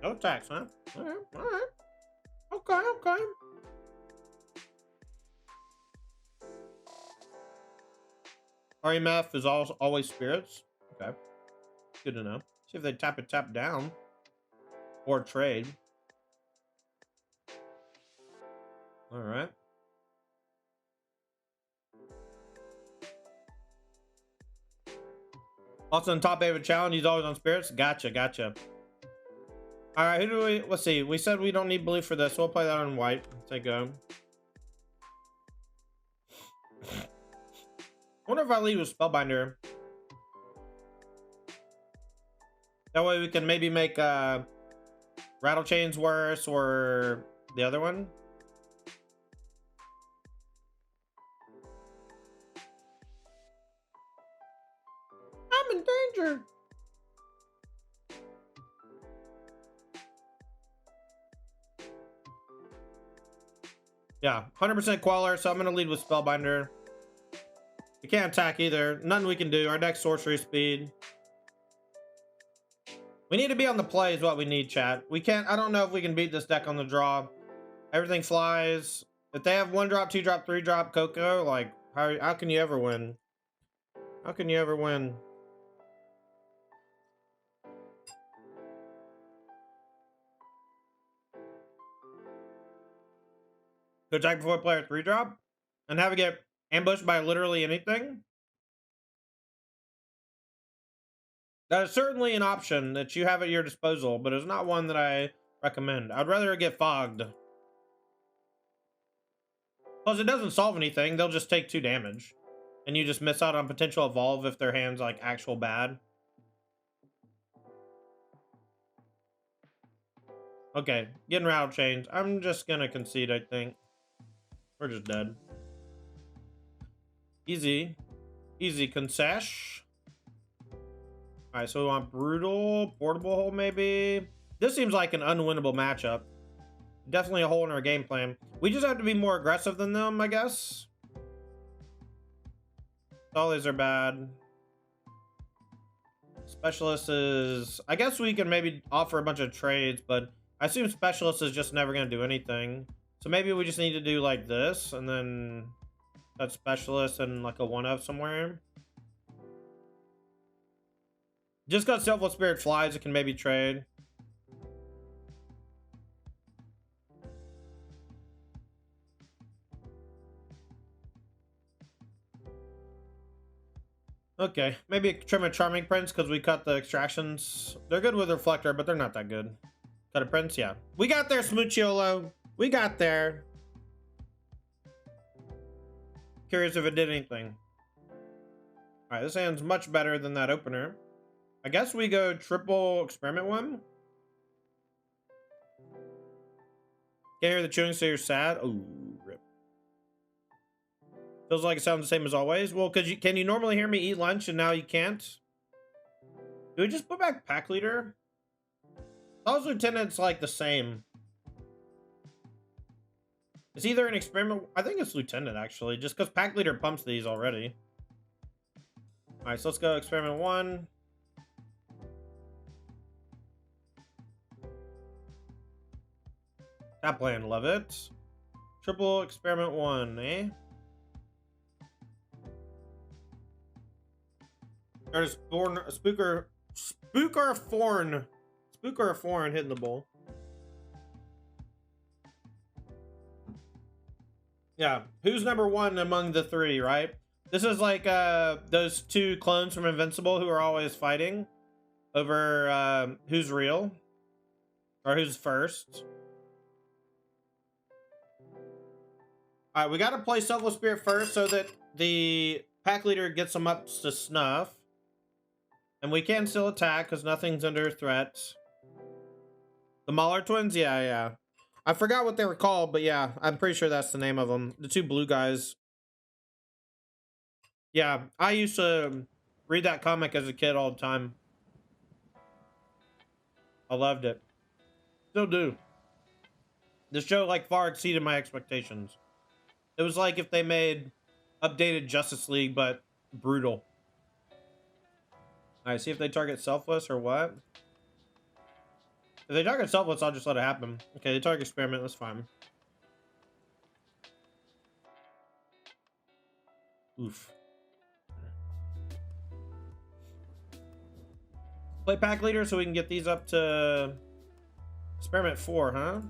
No attacks, huh? Alright. Okay. RMF is always spirits. Okay. Good to know. See if they tap down. Or trade. Alright. Also in top 8 of a challenge, he's always on spirits. Gotcha. Alright, who do we... Let's see. We said we don't need blue for this. We'll play that on white. Take go. I wonder if I lead with Spellbinder. That way we can maybe make Rattle Chains worse or the other one. I'm in danger. Yeah, 100% Queller, so I'm going to lead with Spellbinder. We can't attack either. Nothing we can do. Our deck's sorcery speed. We need to be on the play is what we need, chat. We can't... I don't know if we can beat this deck on the draw. Everything flies. If they have 1-drop, 2-drop, 3-drop Coco, like, how can you ever win? How can you ever win? Go attack before player 3-drop? And have it get ambushed by literally anything? That is certainly an option that you have at your disposal, but it's not one that I recommend. I'd rather it get fogged. Plus, it doesn't solve anything. They'll just take 2 damage. And you just miss out on potential evolve if their hand's, like, actual bad. Okay, getting Rattle Chains. I'm just gonna concede, I think. We're just dead. Easy. Easy concession. Alright, so we want Brutal, Portable Hole maybe. This seems like an unwinnable matchup. Definitely a hole in our game plan. We just have to be more aggressive than them, I guess. Thalias are bad. Specialist is... I guess we can maybe offer a bunch of trades, but I assume Specialist is just never going to do anything. So maybe we just need to do like this, and then that Specialist and like a 1-up somewhere. Just because Selfless Spirit flies, it can maybe trade. Okay, maybe trim a Charming Prince because we cut the extractions. They're good with Reflector, but they're not that good. Cut a Prince, yeah. We got there, Smoochiolo. We got there. curious if it did anything. All right, this hand's much better than that opener. I guess we go triple experiment one. Can't hear the chewing, so you're sad. Oh, rip. Feels like it sounds the same as always. Well, can you normally hear me eat lunch and now you can't? Do we just put back pack leader? Those lieutenants like the same. It's either an experiment. I think it's lieutenant actually, just because pack leader pumps these already. All right, so let's go experiment one. That plan, love it. Triple experiment one, eh? There's Spooker of Foreign hitting the bowl. Yeah, who's number one among the three, right? This is like those two clones from Invincible who are always fighting over who's real or who's first. All right, we got to play Selfless Spirit first so that the pack leader gets them up to snuff. And we can still attack because nothing's under threat. The Mauler twins? Yeah. I forgot what they were called, but yeah, I'm pretty sure that's the name of them. The two blue guys. Yeah, I used to read that comic as a kid all the time. I loved it. Still do. The show like far exceeded my expectations. It was like if they made updated Justice League, but brutal. All right, see if they target Selfless or what. If they target Selfless, I'll just let it happen. Okay, they target Experiment, that's fine. Oof. Play pack leader so we can get these up to Experiment 4, huh?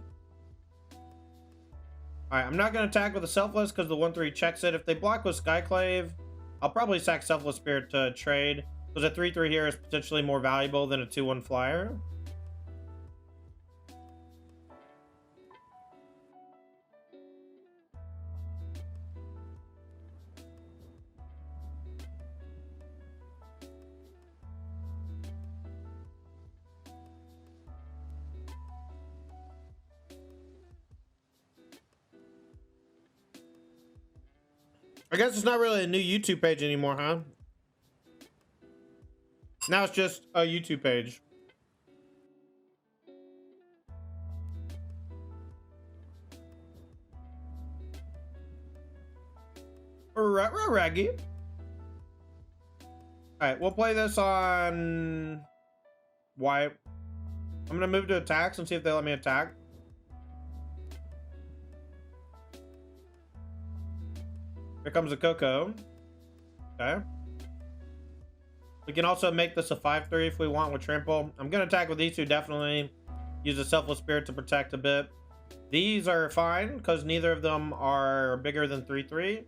Alright, I'm not going to attack with a Selfless because the 1-3 checks it. If they block with Skyclave, I'll probably sack Selfless Spirit to trade. Because a 3-3 here is potentially more valuable than a 2-1 flyer. I guess it's not really a new YouTube page anymore, huh? Now it's just a YouTube page. Raggy. Alright, we'll play this on white. I'm gonna move to attacks and see if they let me attack. Here comes a Coco. Okay. We can also make this a 5-3 if we want with Trample. I'm going to attack with these two, definitely. Use a Selfless Spirit to protect a bit. These are fine, because neither of them are bigger than 3-3.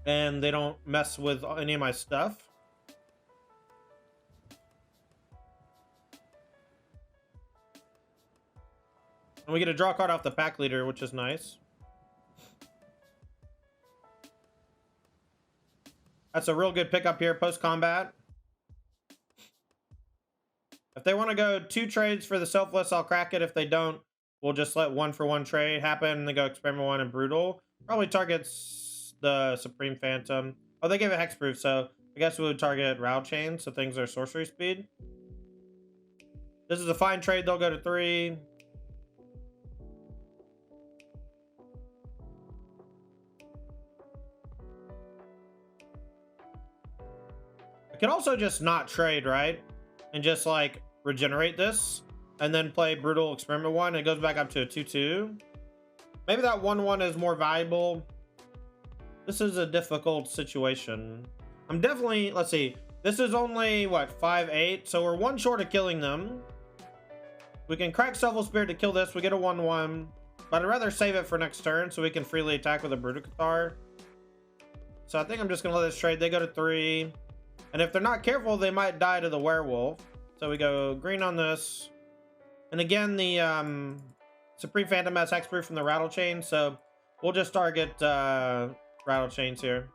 And they don't mess with any of my stuff. And we get a draw card off the pack leader, which is nice. That's a real good pickup here post-combat. If they want to go 2 trades for the Selfless, I'll crack it. If they don't, we'll just let 1-for-1 trade happen and then go Experiment 1 and Brutal. Probably targets the Supreme Phantom. Oh, they gave it Hexproof, so I guess we would target Route Chain, so things are sorcery speed. This is a fine trade. They'll go to 3. Can also just not trade, right? And just like regenerate this and then play Brutal Experiment 1. It goes back up to a 2-2. Maybe that 1-1 is more valuable. This is a difficult situation. I'm definitely, let's see. This is only, what, 5-8? So we're 1 short of killing them. We can crack Selfless Spirit to kill this. We get a 1-1. But I'd rather save it for next turn so we can freely attack with a Brutal Cathar. So I think I'm just going to let this trade. They go to 3. And if they're not careful, they might die to the Werewolf. So we go green on this. And again, the Supreme Phantom has hexproof from the Rattle Chain. So we'll just target Rattle rattle chains here.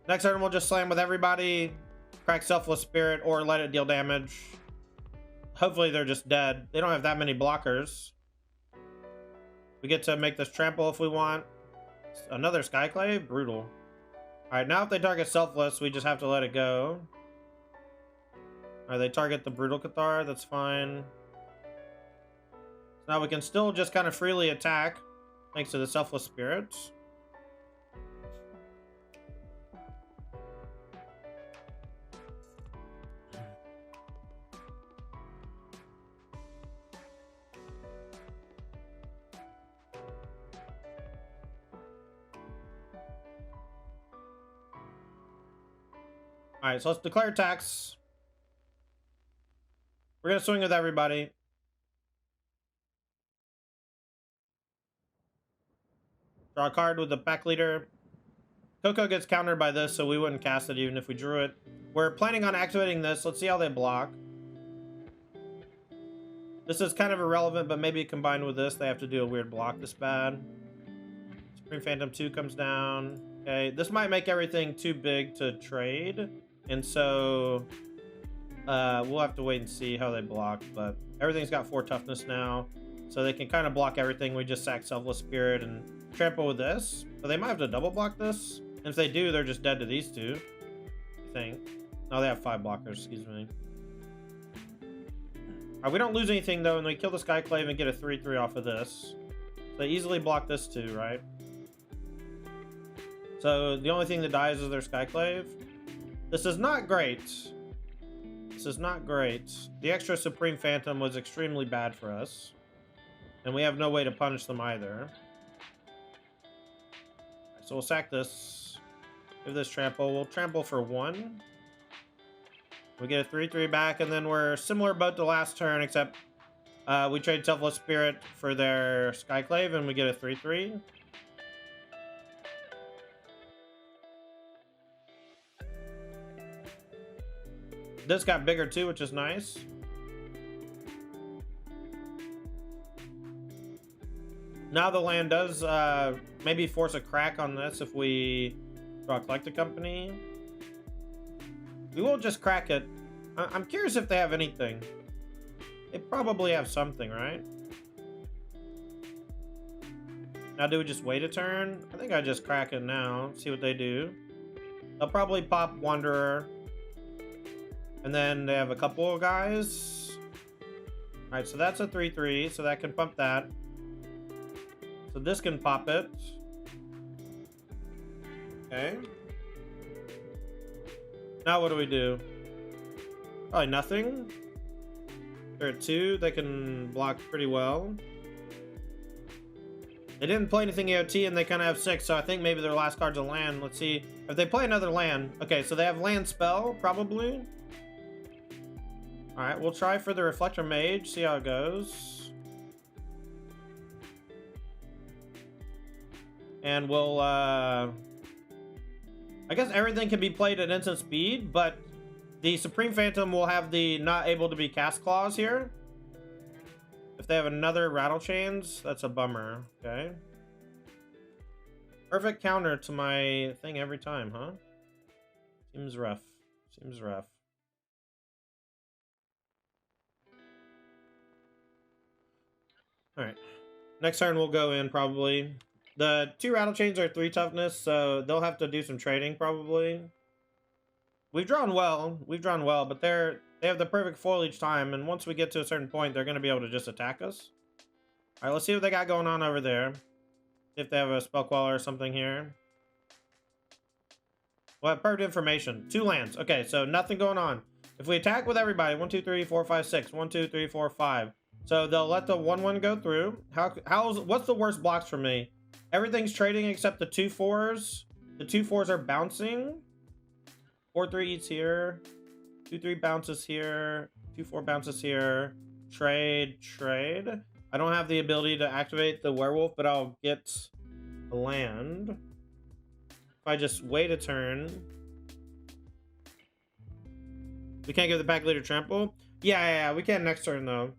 Next turn, we'll just slam with everybody, crack Selfless Spirit, or let it deal damage. Hopefully they're just dead. They don't have that many blockers. We get to make this trample if we want. Another Skyclave? Brutal. Alright, now if they target Selfless, we just have to let it go. Alright, they target the Brutal Cathar, that's fine. Now we can still just kind of freely attack, thanks to the Selfless Spirit. Alright, so let's declare attacks. We're gonna swing with everybody. Draw a card with the pack leader. Coco gets countered by this, so we wouldn't cast it even if we drew it. We're planning on activating this. Let's see how they block. This is kind of irrelevant, but maybe combined with this, they have to do a weird block this bad. Supreme Phantom 2 comes down. Okay, this might make everything too big to trade. And so we'll have to wait and see how they block, but everything's got 4 toughness now, so they can kind of block everything. We just sack Selfless Spirit and trample with this, but they might have to double block this, and if they do, they're just dead to these two, I think. No, they have 5 blockers, excuse me. Alright, we don't lose anything though, and we kill the Skyclave and get a 3/3 off of this. So they easily block this too, right? So the only thing that dies is their Skyclave. This is not great. This is not great. The extra Supreme Phantom was extremely bad for us. And we have no way to punish them either. So we'll sack this. Give this trample. We'll trample for 1. We get a 3/3 back, and then we're similar boat to last turn, except we trade Selfless Spirit for their Skyclave, and we get a 3/3. This got bigger too, which is nice. Now the land does maybe force a crack on this if we draw Collected Company. We will just crack it. I'm curious if they have anything. They probably have something, right? Now do we just wait a turn? I think I just crack it now. See what they do. They'll probably pop Wanderer. And then they have a couple of guys. Alright, so that's a 3/3, so that can pump that. So this can pop it. Okay. Now what do we do? Probably nothing. They're at 2, they can block pretty well. They didn't play anything AOT and they kind of have 6, so I think maybe their last card's a land. Let's see if they play another land. Okay, so they have land spell, probably. Alright, we'll try for the Reflector Mage, see how it goes. And we'll, I guess everything can be played at instant speed, but the Supreme Phantom will have the not able to be cast clause here. If they have another Rattle Chains, that's a bummer, okay? Perfect counter to my thing every time, huh? Seems rough, seems rough. Alright, next turn we'll go in probably. The 2 Rattle Chains are 3 toughness, so they'll have to do some trading probably. We've drawn well, but they have the perfect foil each time, and once we get to a certain point, they're going to be able to just attack us. Alright, let's see what they got going on over there. If they have a Spell Queller or something here. Well, perfect information. 2 lands. Okay, so nothing going on. If we attack with everybody, 1, 2, 3, 4, 5, 6. 1, 2, 3, 4, 5. So they'll let the 1/1 go through. What's the worst blocks for me? Everything's trading except the 2 4s. The 2 4s are bouncing. 4/3 eats here. 2/3 bounces here. 2/4 bounces here. Trade. I don't have the ability to activate the Werewolf, but I'll get a land. If I just wait a turn. We can't give the pack leader trample? Yeah, we can next turn though.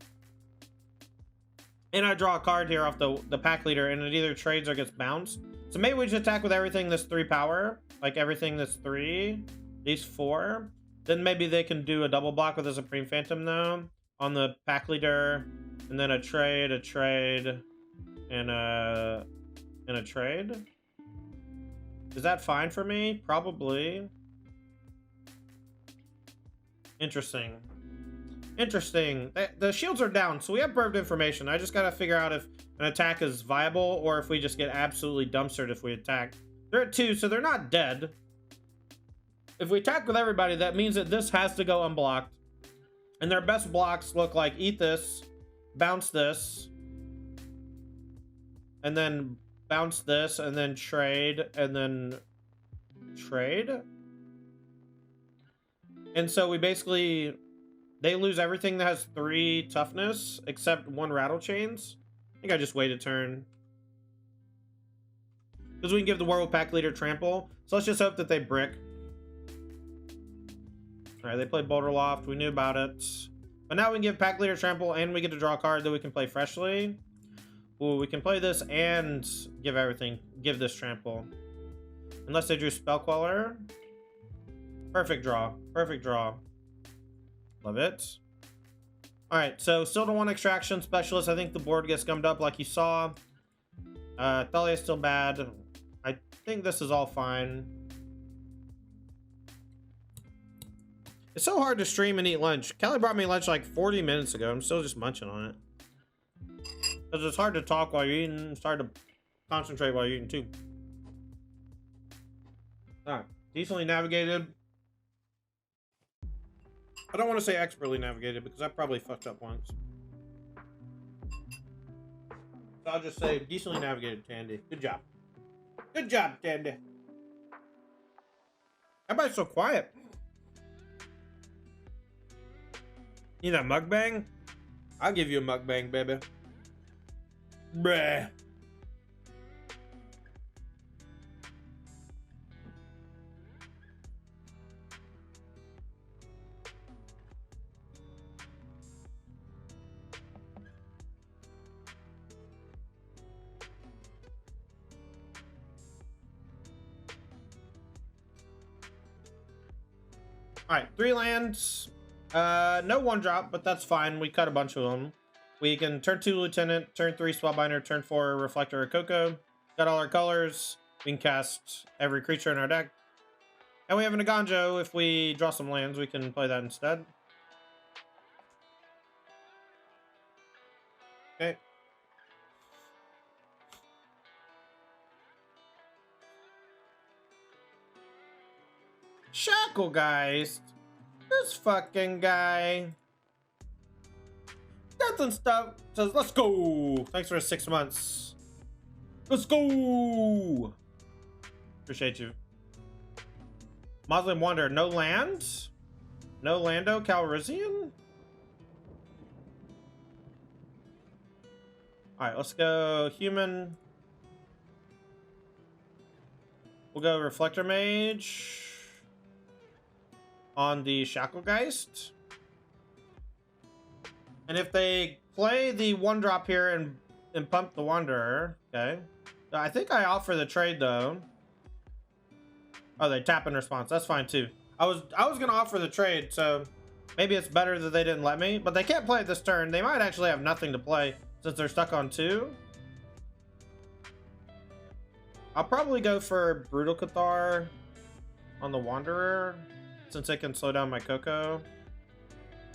And I draw a card here off the pack leader, and it either trades or gets bounced. So maybe we just attack with everything that's 3 power, like everything that's 3, these 4. Then maybe they can do a double block with a Supreme Phantom though on the pack leader, and then a trade, and a trade. Is that fine for me? Probably. Interesting. Interesting. The shields are down, so we have bird information. I just gotta figure out if an attack is viable or if we just get absolutely dumpstered if we attack. They're at 2, so they're not dead. If we attack with everybody, that means that this has to go unblocked. And their best blocks look like eat this, bounce this, and then bounce this, and then trade, and then trade. And so we basically... They lose everything that has 3 toughness, except 1 rattle chains. I think I just wait a turn. Because we can give the Werewolf pack leader trample. So let's just hope that they brick. Alright, they played Boulder Loft. We knew about it. But now we can give pack leader trample, and we get to draw a card that we can play freshly. Ooh, we can play this and give everything. Give this trample. Unless they drew Spell Queller. Perfect draw. Perfect draw. Love it. Alright, so still don't want extraction specialist. I think the board gets gummed up like you saw. Thalia is still bad. I think this is all fine. It's so hard to stream and eat lunch. Kelly brought me lunch like 40 minutes ago. I'm still just munching on it. Because it's hard to talk while you're eating. It's hard to concentrate while you're eating too. Alright, decently navigated. I don't want to say expertly navigated because I probably fucked up once. So I'll just say decently navigated, Tandy. Good job. Good job, Tandy. Everybody's so quiet. Need that mukbang? I'll give you a mukbang, baby. Bruh. Alright, 3 lands. No 1-drop, but that's fine. We cut a bunch of them. We can turn 2 Lieutenant, turn 3 Spellbinder, turn 4 Reflector or Coco. Got all our colors. We can cast every creature in our deck. And we have an Eiganjo. If we draw some lands, we can play that instead. Okay. Shacklegeist. This fucking guy. Death and stuff says, let's go. Thanks for 6 months. Let's go. Appreciate you. Muslim Wonder. No land? No Lando Calrissian? Alright, let's go human. We'll go Reflector Mage on the Shacklegeist. And if they play the 1-drop here and pump the Wanderer, okay. I think I offer the trade though. Oh, they tap in response. That's fine too. I was gonna offer the trade, so maybe it's better that they didn't let me. But they can't play it this turn. They might actually have nothing to play since they're stuck on 2. I'll probably go for Brutal Cathar on the Wanderer, since it can slow down my Coco.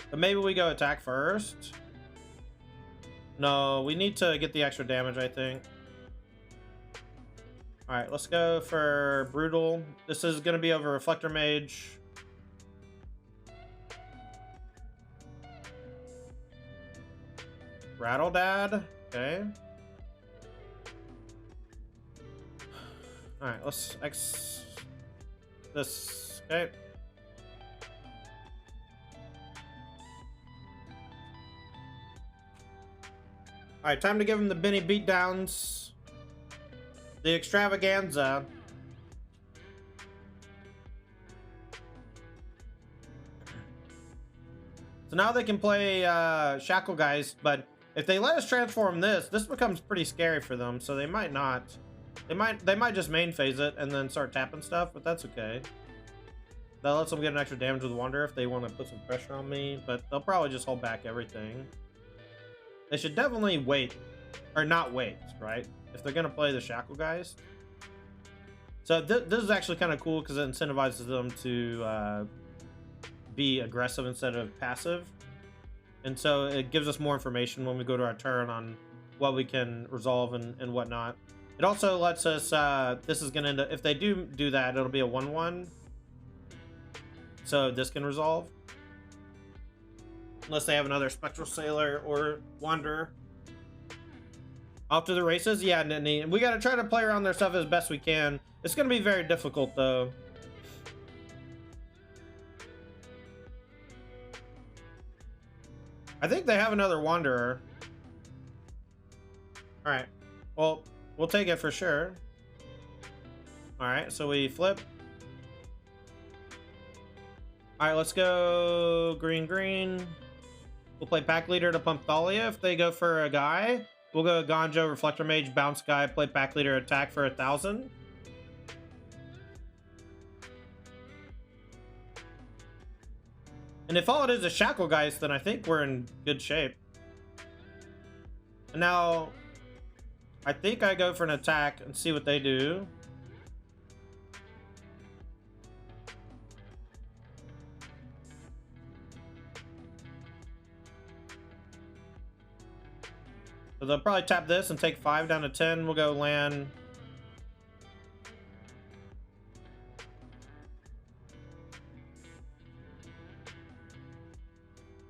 But maybe we go attack first. No, we need to get the extra damage, I think. Alright, let's go for Brutal. This is going to be over Reflector Mage. Rattle Dad. Okay. Alright, let's X this. Okay. Alright, time to give him the Benny beatdowns. The extravaganza. So now they can play Shacklegeist, but If they let us transform this becomes pretty scary for them, so they might not. They might just main phase it and then start tapping stuff, but that's okay. That lets them get an extra damage with Wander if they want to put some pressure on me, but they'll probably just hold back everything. They should definitely wait, or not wait, right? If they're gonna play the Shacklegeist. So this is actually kind of cool because it incentivizes them to be aggressive instead of passive. And so it gives us more information when we go to our turn on what we can resolve and whatnot. It also lets us, this is going to end up, if they do that, it'll be a 1/1. So this can resolve. Unless they have another Spectral Sailor or Wanderer. Off to the races? Yeah, Nittany. We got to try to play around their stuff as best we can. It's going to be very difficult, though. I think they have another Wanderer. Alright. Well, we'll take it for sure. Alright, so we flip. Alright, let's go green, green. We'll play Pack Leader to pump Thalia. If they go for a guy, we'll go Eiganjo, Reflector Mage, bounce guy, play Pack Leader, attack for 1,000. And if all it is Shacklegeist, then I think we're in good shape. And now, I think I go for an attack and see what they do. So they'll probably tap this and take 5 down to 10. We'll go land.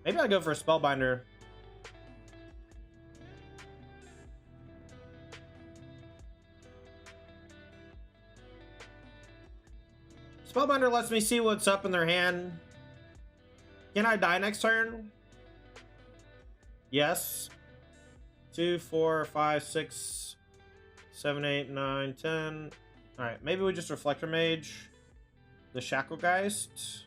Maybe I go for a Spellbinder. Spellbinder lets me see what's up in their hand. Can I die next turn? Yes. 2, 4, 5, 6, 7, 8, 9, 10. Alright, maybe we just Reflector Mage the Shacklegeist.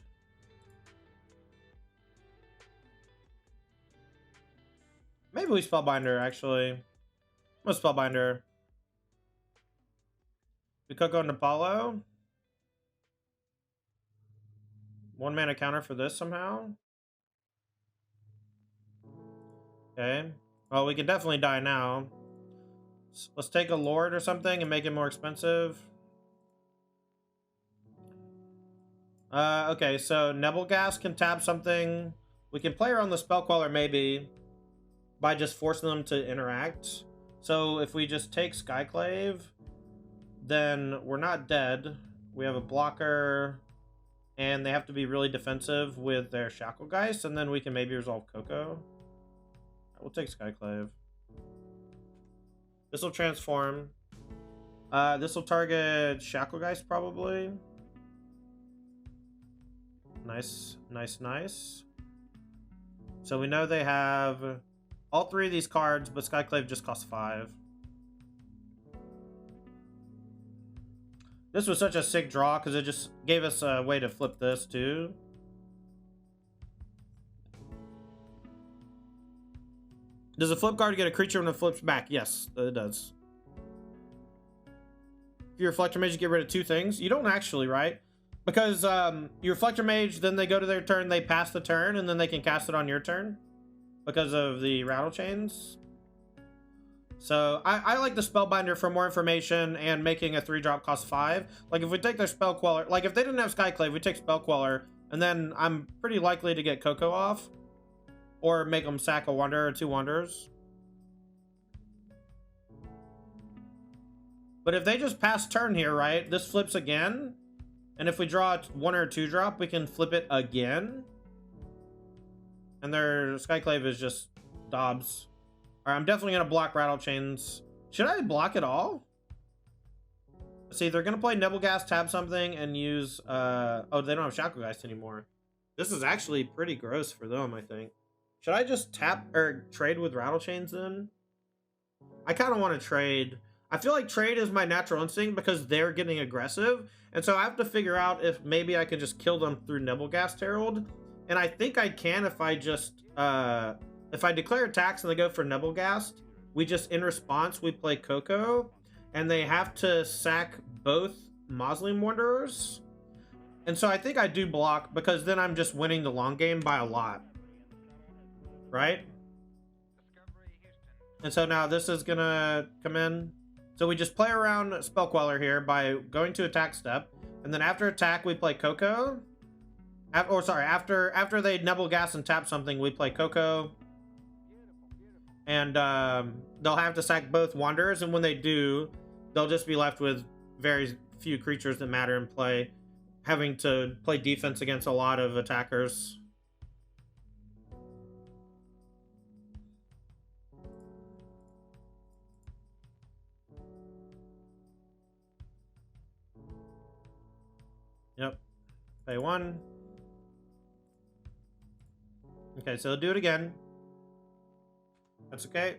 Maybe we Spellbinder, actually. What's Spellbinder? We could go into Apollo. 1 mana counter for this somehow. Okay. Well, we can definitely die now. Let's take a Lord or something and make it more expensive. Okay, so Nebelgast can tap something. We can play around the Spellqueller maybe by just forcing them to interact. So if we just take Skyclave, then we're not dead. We have a blocker, and they have to be really defensive with their Shacklegeist, and then we can maybe resolve Coco. We'll take Skyclave. This will transform. This will target Shacklegeist probably. Nice, nice, nice. So we know they have all 3 of these cards, but Skyclave just costs 5. This was such a sick draw because it just gave us a way to flip this too. Does a flip card get a creature when it flips back? Yes, it does. If you Reflector Mage, you get rid of 2 things. You don't actually, right? Because you Reflector Mage, then they go to their turn, they pass the turn, and then they can cast it on your turn. Because of the rattle chains. So I like the Spellbinder for more information and making a 3-drop cost 5. Like if we take their Spellqueller, like if they didn't have Skyclave, we take Spellqueller, and then I'm pretty likely to get Coco off. Or make them sack a Wanderer or 2 Wanderers. But if they just pass turn here, right? This flips again. And if we draw a 1 or 2 drop, we can flip it again. And their Skyclave is just Dobbs. Alright, I'm definitely going to block Rattle Chains. Should I block it all? See, they're going to play Nebelgast, tap something, and use... oh, they don't have Shacklegeist anymore. This is actually pretty gross for them, I think. Should I just tap or trade with Rattle Chains then? I kind of want to trade. I feel like trade is my natural instinct because they're getting aggressive. And so I have to figure out if maybe I can just kill them through Nebelgast Herald. And I think I can if I just if I declare attacks and they go for Nebelgast, we just, in response, we play Coco, and they have to sack both Mausoleum Wanderers. And so I think I do block, because then I'm just winning the long game by a lot. Right? And so now this is gonna come in. So we just play around Spellqueller here by going to attack step. And then after attack, we play Coco. After they Nebelgast and tap something, we play Coco. And they'll have to sack both Wanderers. And when they do, they'll just be left with very few creatures that matter in play, having to play defense against a lot of attackers. Yep. Pay 1. Okay, so they'll do it again. That's okay.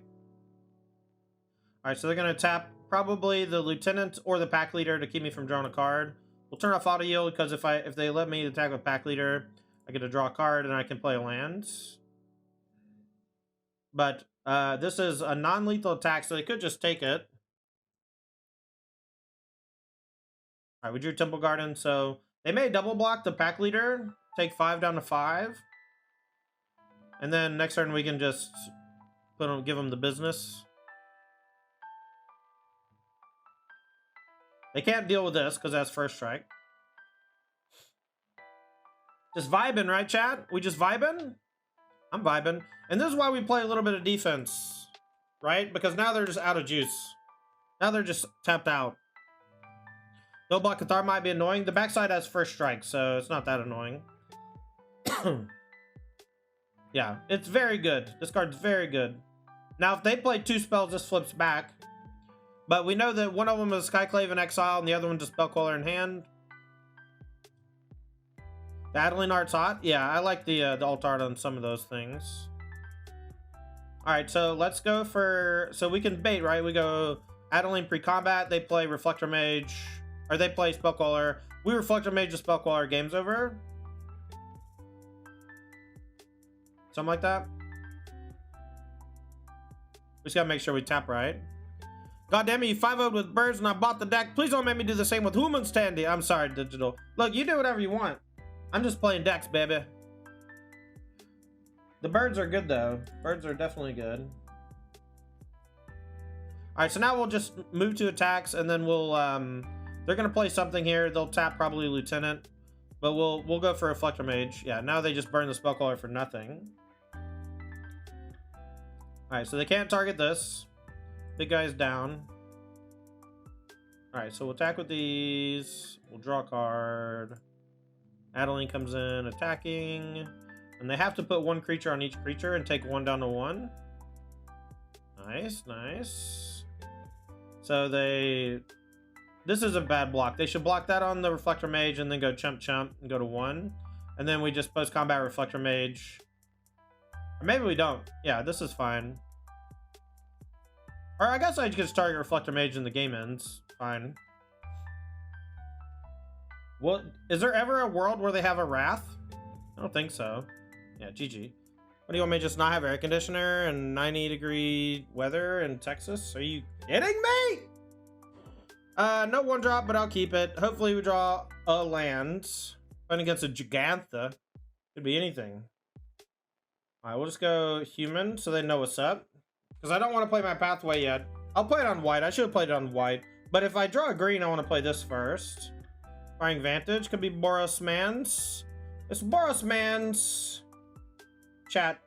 Alright, so they're going to tap probably the Lieutenant or the Pack Leader to keep me from drawing a card. We'll turn off Auto Yield, because if they let me attack with Pack Leader, I get to draw a card and I can play a land. But this is a non-lethal attack, so they could just take it. Alright, we drew Temple Garden, so they may double block the Pack Leader, take 5 down to 5. And then next turn we can just give them the business. They can't deal with this, because that's first strike. Just vibing, right, chat? We just vibing? I'm vibing. And this is why we play a little bit of defense, right? Because now they're just out of juice. Now they're just tapped out. Brutal Cathar might be annoying. The backside has first strike, so it's not that annoying. Yeah, it's very good. This card's very good. Now, if they play 2 spells, this flips back. But we know that one of them is Skyclave in exile, and the other one's a Spellcaller in hand. The Adeline art's hot. Yeah, I like the alt art on some of those things. Alright, so let's go for... So we can bait, right? We go Adeline pre-combat. They play Reflector Mage. Or they play Spellcaller. We Reflector Mage to Spellcaller. Game's over. Something like that. We just gotta make sure we tap right. God damn it, you 5-0'd with birds and I bought the deck. Please don't make me do the same with humans, Tandy. I'm sorry, Digital. Look, you do whatever you want. I'm just playing decks, baby. The birds are good, though. Birds are definitely good. Alright, so now we'll just move to attacks, and then we'll, they're gonna play something here. They'll tap probably Lieutenant. But we'll go for Reflector Mage. Yeah, now they just burn the Spellcaller for nothing. Alright, so they can't target this. Big guy's down. Alright, so we'll attack with these. We'll draw a card. Adeline comes in attacking. And they have to put 1 creature on each creature and take 1 down to 1. Nice, nice. So this is a bad block. They should block that on the Reflector Mage and then go chump chump and go to 1. And then we just post-combat Reflector Mage. Or maybe we don't. Yeah, this is fine. Or I guess I just target Reflector Mage and the game ends. Fine. Well, is there ever a world where they have a Wrath? I don't think so. Yeah, GG. What do you want me to just not have air conditioner and 90-degree weather in Texas? Are you kidding me? No 1-drop, but I'll keep it. Hopefully we draw a land. Playing against a Gigantha. Could be anything. Alright, we'll just go human so they know what's up. Because I don't want to play my pathway yet. I'll play it on white. I should have played it on white. But if I draw a green, I want to play this first. Firing Vantage could be Boros Mans. It's Boros Mans. Chat.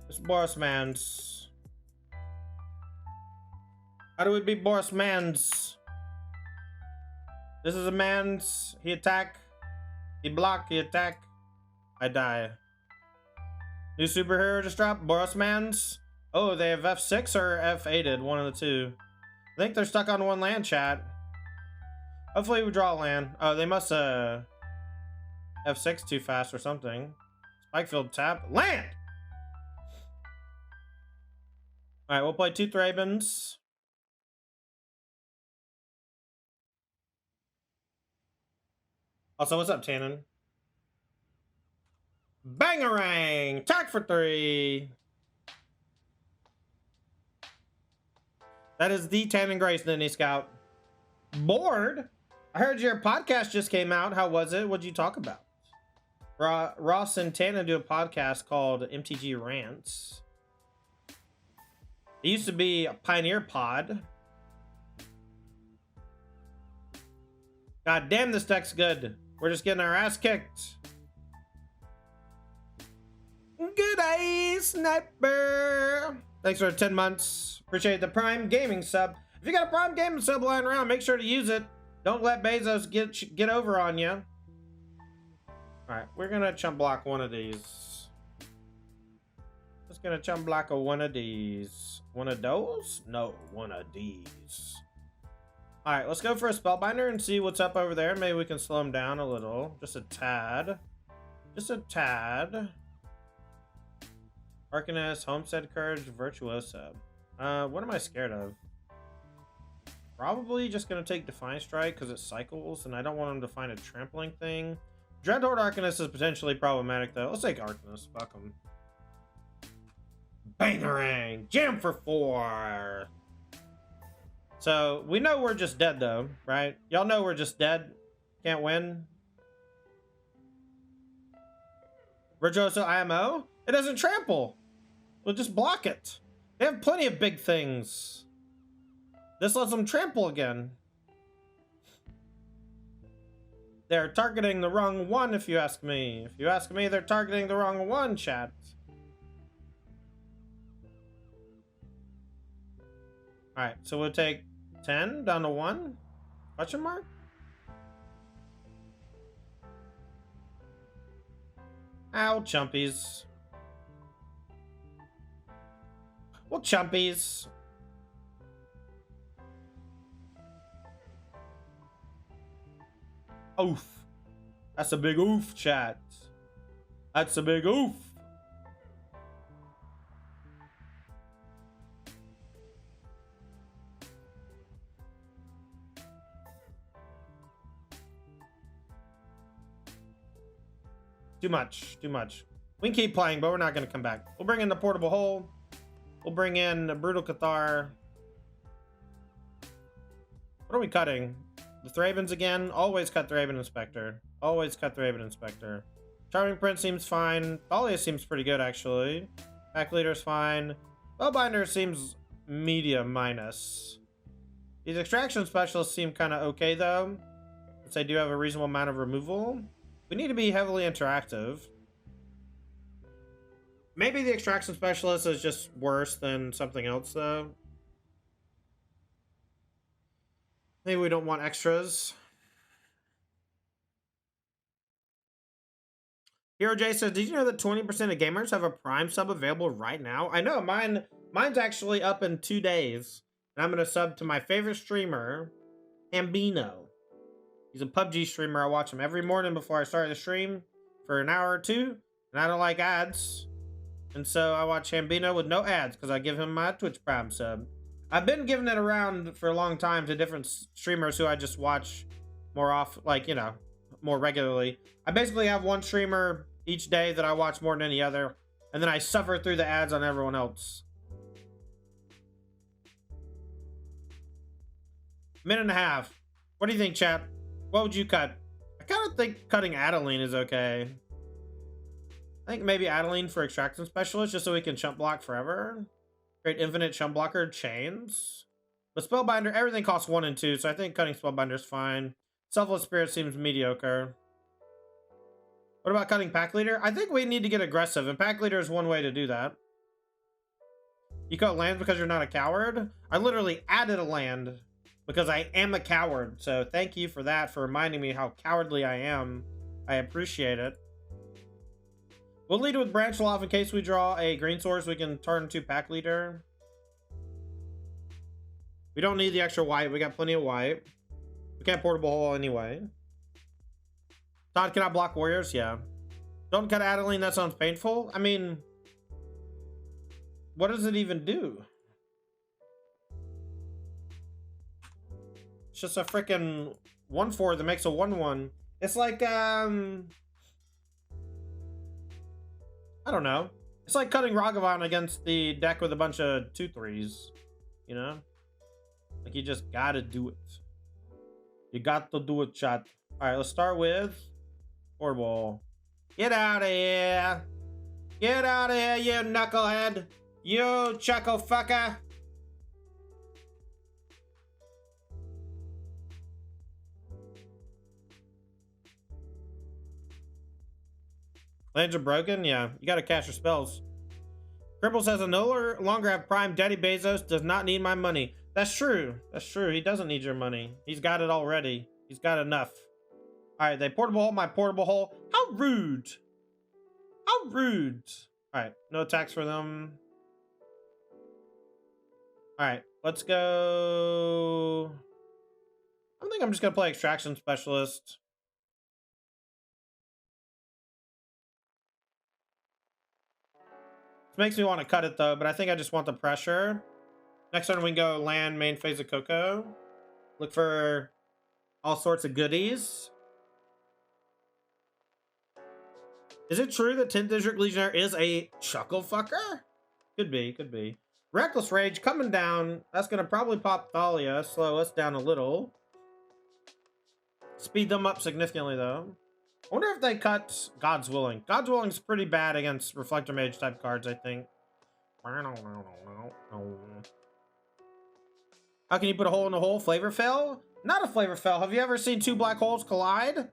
It's Boros Mans. How do we beat Boros Mans? This is a Mans. He attack. He block. He attack. I die. New superhero just dropped. Boros Mans. Oh, they have F6 or F8'd. One of the two. I think they're stuck on 1 land, chat. Hopefully we draw a land. Oh, they must F6 too fast or something. Spikefield tap. Land! Alright, we'll play 2 Thrabens. Also, what's up, Tannen? Bangarang! Attack for 3. That is the Tan and Grace, Ninny Scout. Bored? I heard your podcast just came out. How was it? What'd you talk about? Ross and Tana do a podcast called MTG Rants. It used to be a Pioneer Pod. God damn, this deck's good. We're just getting our ass kicked. Good day, Sniper. Thanks for 10 months. Appreciate the Prime Gaming sub. If you got a Prime Gaming sub lying around, make sure to use it. Don't let Bezos get over on you. Alright, we're gonna chump block one of these. Just gonna chump block one of these. One of those? No, one of these. Alright, let's go for a Spellbinder and see what's up over there. Maybe we can slow him down a little. Just a tad. Just a tad. Arcanist, Homestead Courage, Virtuosa. What am I scared of? Probably just gonna take Defiant Strike because it cycles and I don't want him to find a trampling thing. Dreadhorde Arcanist is potentially problematic though. Let's take Arcanist. Fuck him. Bangarang! Jam for 4! So, we know we're just dead though, right? Y'all know we're just dead. Can't win. Virtuoso IMO? It doesn't trample. We'll just block it. They have plenty of big things. This lets them trample again. They're targeting the wrong one, if you ask me. If you ask me, they're targeting the wrong one, chat. Alright, so we'll take 10 down to 1? Question mark? Ow, chumpies. Well, chumpies. Oof. That's a big oof, chat. That's a big oof. Too much, too much. We can keep playing, but we're not going to come back. We'll bring in the Portable Hole. We'll bring in the Brutal Cathar. What are we cutting? The Thrabens again? Always cut Thraben Inspector. Always cut Thraben Inspector. Charming Prince seems fine. Thalia seems pretty good, actually. Pack Leader's fine. Spellbinder seems medium minus. These Extraction Specialists seem kind of okay, though. Since they do have a reasonable amount of removal. We need to be heavily interactive. Maybe the Extraction Specialist is just worse than something else, though. Maybe we don't want extras. Hero J says, did you know that 20% of gamers have a Prime sub available right now? I know, mine's actually up in 2 days. And I'm going to sub to my favorite streamer, Ambino. He's a PUBG streamer. I watch him every morning before I start the stream for an hour or two. And I don't like ads. And so I watch Ambino with no ads because I give him my Twitch Prime sub. I've been giving it around for a long time to different streamers who I just watch more off, like, you know, more regularly. I basically have one streamer each day that I watch more than any other. And then I suffer through the ads on everyone else. Minute and a half. What do you think, chat? What would you cut? I kind of think cutting Adeline is okay. I think maybe Adeline for Extraction Specialist, just so we can chump block forever. Create infinite chump blocker chains. But Spellbinder, everything costs 1 and 2, so I think cutting Spellbinder is fine. Selfless Spirit seems mediocre. What about cutting Pack Leader? I think we need to get aggressive, and Pack Leader is one way to do that. You cut lands because you're not a coward? I literally added a land because I am a coward. So thank you for that, for reminding me how cowardly I am. I appreciate it. We'll lead with Branchloft in case we draw a green source. We can turn to Pack Leader. We don't need the extra white. We got plenty of white. We can't Portable Hole anyway. Todd, can I block Warriors? Yeah. Don't cut Adeline. That sounds painful. I mean, what does it even do? It's just a freaking 1/4 that makes a 1/1. It's like, I don't know. It's like cutting Ragavan against the deck with a bunch of 2/3s, you know? Like, you just gotta do it. You got to do it, chat. All right, let's start with Portable. Get out of here. Get out of here, you knucklehead. You chuckle fucker. Lands are broken? Yeah, you gotta cast your spells. Cripple says, I no longer have Prime. Daddy Bezos does not need my money. That's true. That's true. He doesn't need your money. He's got it already. He's got enough. All right, they portable hole my portable hole. How rude. How rude. All right, no attacks for them. All right, let's go. I think I'm just going to play Extraction Specialist. This makes me want to cut it, though, but I think I just want the pressure. Next turn, we can go land main phase of Coco. Look for all sorts of goodies. Is it true that 10th District Legionnaire is a chuckle fucker? Could be, could be. Reckless Rage coming down. That's going to probably pop Thalia, slow us down a little. Speed them up significantly, though. I wonder if they cut God's Willing. God's Willing is pretty bad against Reflector Mage type cards, I think. How can you put a hole in a hole? Flavor fail? Not a flavor fail. Have you ever seen two black holes collide?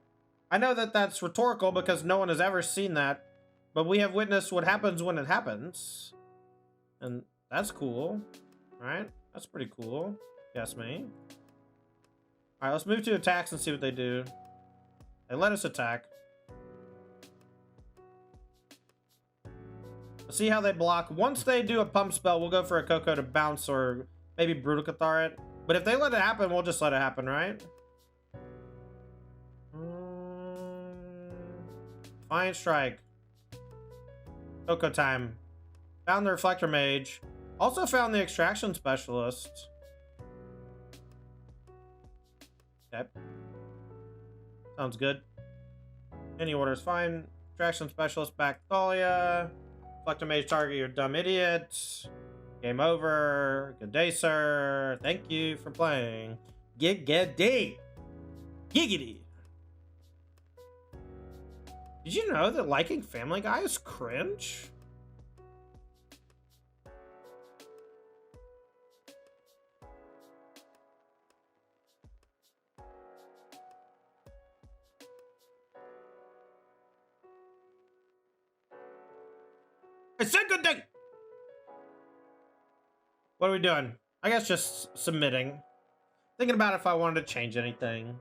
I know that that's rhetorical because no one has ever seen that, but we have witnessed what happens when it happens. And that's cool, right? That's pretty cool. Guess me. All right, let's move to attacks and see what they do. They let us attack. Let's see how they block. Once they do a pump spell, we'll go for a Coco to bounce or maybe Brutal Cathar it. But if they let it happen, we'll just let it happen, right? Defiant Strike. Coco time. Found the Reflector Mage. Also found the Extraction Specialist. Okay. Sounds good. Any order is fine. Extraction Specialist back Thalia. Reflector Mage target your dumb idiot. Game over. Good day, sir. Thank you for playing. Giggity. Giggity. Did you know that liking Family Guy is cringe? I said good day. What are we doing? I guess just submitting. Thinking about if I wanted to change anything.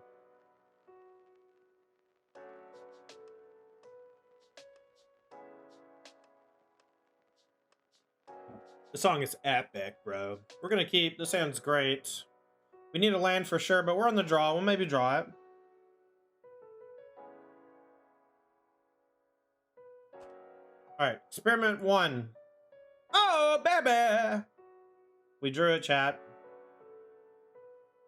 The song is epic, bro. We're gonna keep, this hand's great. We need a land for sure, but we're on the draw. We'll maybe draw it. All right, experiment 1. Oh, baby. We drew it, chat.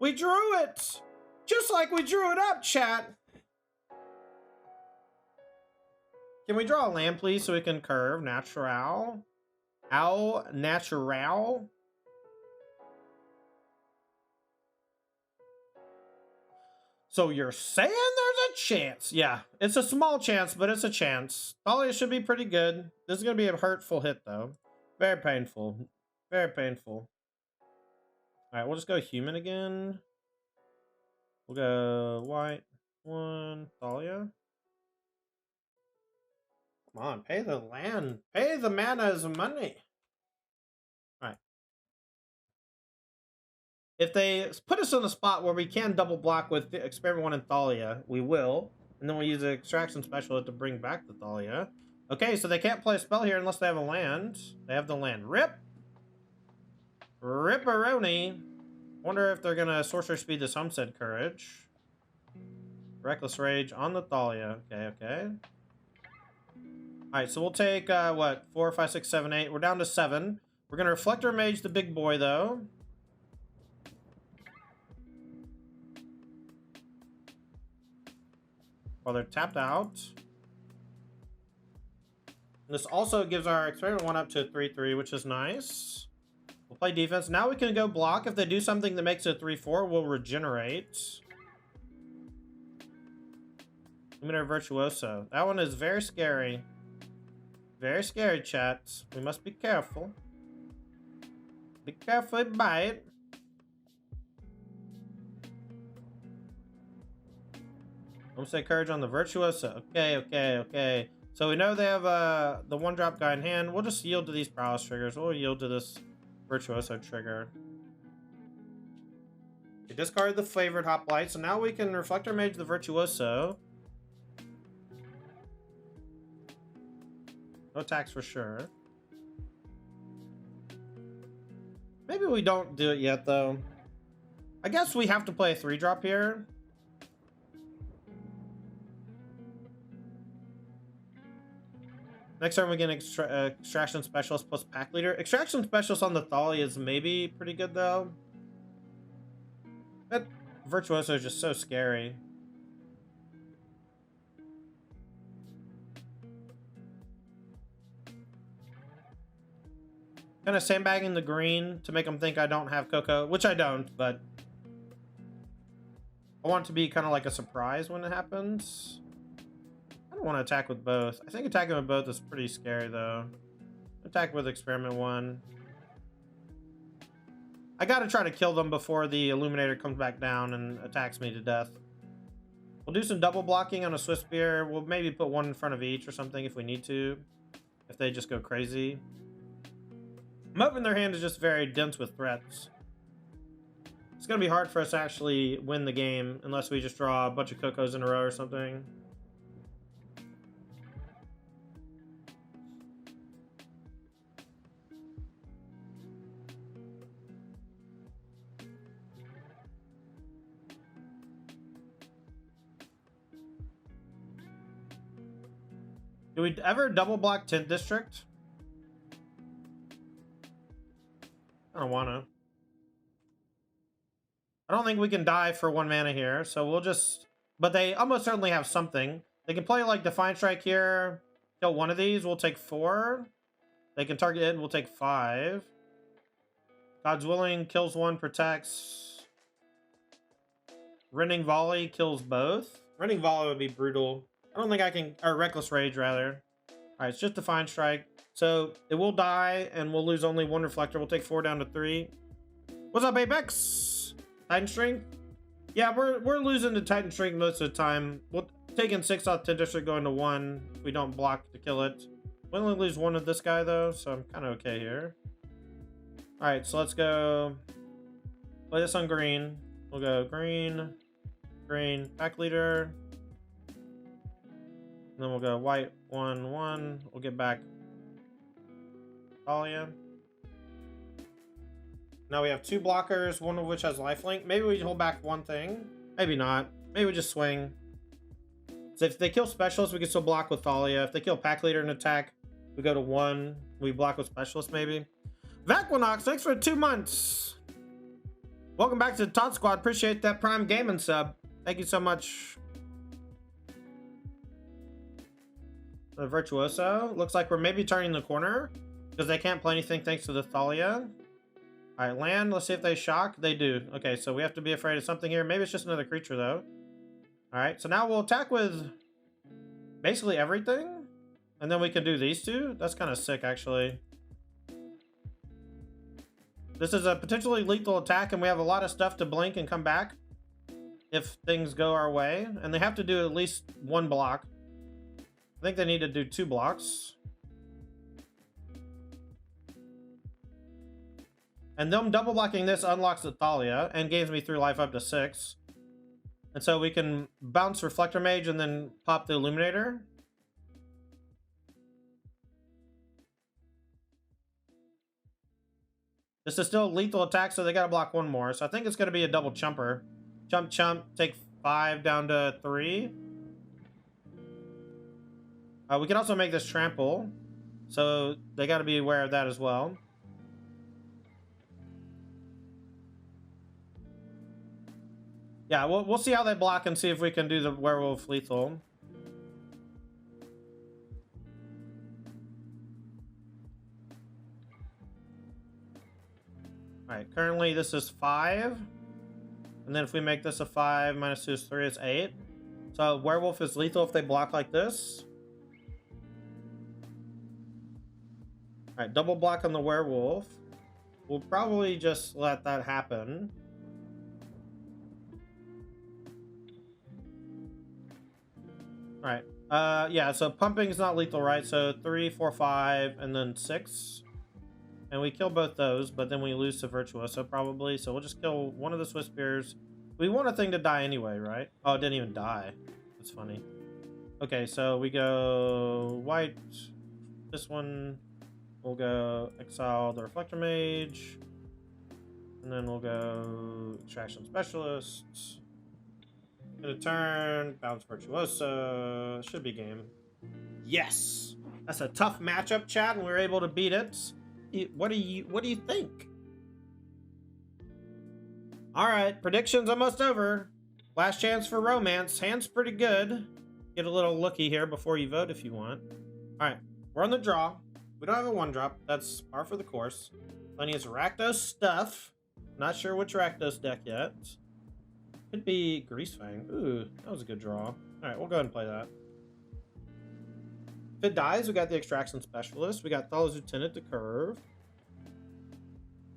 We drew it. Just like we drew it up, chat. Can we draw a land, please, so we can curve? Natural. Au natural. So you're saying there's a chance? Yeah, it's a small chance, but it's a chance. Thalia should be pretty good. This is going to be a hurtful hit, though. Very painful. Very painful. All right, we'll just go human again. We'll go white. 1, Thalia. Come on, pay the land. Pay the mana's money. All right. If they put us in a spot where we can double block with Experiment 1 and Thalia, we will. And then we'll use the Extraction Specialist to bring back the Thalia. Okay, so they can't play a spell here unless they have a land. They have the land. Rip! Ripperoni. Wonder if they're going to Sorcerer Speed this Homestead Courage. Reckless Rage on the Thalia. Okay, okay. Alright, so we'll take, what? 4, 5, 6, 7, 8. We're down to 7. We're going to Reflector Mage the big boy, though. While they're tapped out. This also gives our experiment 1 up to 3/3, which is nice. We'll play defense. Now we can go block. If they do something that makes it 3/4, we'll regenerate. Luminator Virtuoso. That one is very scary. Very scary, chat. We must be careful. Be careful by it. I'm gonna say courage on the Virtuoso. Okay. So we know they have the 1-drop guy in hand. We'll just yield to these prowess triggers. We'll yield to this Virtuoso trigger. We discard the flavored hoplite, so now we can Reflector Mage the Virtuoso. No attacks for sure. Maybe we don't do it yet though. I guess we have to play a 3-drop here. Next turn we get Extraction Specialist plus Pack Leader. Extraction Specialist on the Thalia is maybe pretty good though. That Virtuoso is just so scary. Kind of sandbagging the green to make them think I don't have Coco, which I don't, but I want it to be kind of like a surprise when it happens. I don't want to attack with both. I think attacking with both is pretty scary though. Attack with Experiment 1. I gotta try to kill them before the Illuminator comes back down and attacks me to death. We'll do some double blocking on a Swift Spear. We'll maybe put one in front of each or something if we need to. If they just go crazy. I'm hoping their hand is just very dense with threats. It's gonna be hard for us to actually win the game unless we just draw a bunch of Cocos in a row or something. Do we ever double block Tint District? I don't want to. I don't think we can die for 1 mana here, so we'll just... But they almost certainly have something. They can play like Defiant Strike here, kill one of these, we'll take 4. They can target it, we'll take 5. God's Willing kills 1, protects. Rending Volley kills both. Rending Volley would be brutal. I don't think I can... Or Reckless Rage, rather. Alright, it's just Defiant Strike. So, it will die, and we'll lose only 1 Reflector. We'll take 4 down to 3. What's up, Apex? Titan Strength? Yeah, we're losing to Titan Strength most of the time. We'll taking 6 off 10 District, going to 1 if we don't block to kill it. We only lose 1 of this guy, though, so I'm kind of okay here. Alright, so let's go... Play this on green. We'll go green, green, Pack Leader. And then we'll go white, 1, 1. We'll get back Thalia. Now we have 2 blockers, one of which has lifelink. Maybe we hold back 1 thing. Maybe not. Maybe we just swing. So if they kill Specialist, we can still block with Thalia. If they kill Pack Leader and attack, we go to 1. We block with Specialist, maybe. Vaquinox, thanks for 2 months. Welcome back to the Tot Squad. Appreciate that Prime Gaming sub. Thank you so much. The Virtuoso. Looks like we're maybe turning the corner because they can't play anything thanks to the Thalia. All right, land. Let's see if they shock. They do. Okay, so we have to be afraid of something here. Maybe it's just another creature, though. All right, so now we'll attack with basically everything. And then we can do these 2. That's kind of sick, actually. This is a potentially lethal attack, and we have a lot of stuff to blink and come back if things go our way. And they have to do at least 1 block. I think they need to do 2 blocks. And them double blocking this unlocks the Thalia and gains me 3 life up to 6. And so we can bounce Reflector Mage and then pop the Illuminator. This is still a lethal attack, so they gotta block 1 more. So I think it's gonna be a double chumper. Chump, chump, take 5 down to 3. We can also make this trample, so they got to be aware of that as well. Yeah, we'll see how they block and see if we can do the Werewolf lethal. Alright, currently this is 5. And then if we make this a 5, minus 2 is 3, it's 8. So Werewolf is lethal if they block like this. Alright, double block on the Werewolf. We'll probably just let that happen. Alright. Yeah, so pumping is not lethal, right? So 3, 4, 5, and then 6. And we kill both those, but then we lose to Virtuoso probably. So we'll just kill one of the Swiss Spears. We want a thing to die anyway, right? Oh, it didn't even die. That's funny. Okay, so we go white. This one. We'll go exile the Reflector Mage. And then we'll go Extraction Specialist. Get a turn. Bounce Virtuoso. Should be game. Yes! That's a tough matchup, chat, and we were able to beat it. What do you think? Alright, predictions almost over. Last chance for romance. Hand's pretty good. Get a little looky here before you vote if you want. Alright, we're on the draw. We don't have a 1-drop. That's par for the course. Plenty of Rakdos stuff. Not sure which Rakdos deck yet. Could be Greasefang. Ooh, that was a good draw. Alright, we'll go ahead and play that. If it dies, we got the Extraction Specialist. We got Thalia's Lieutenant to curve.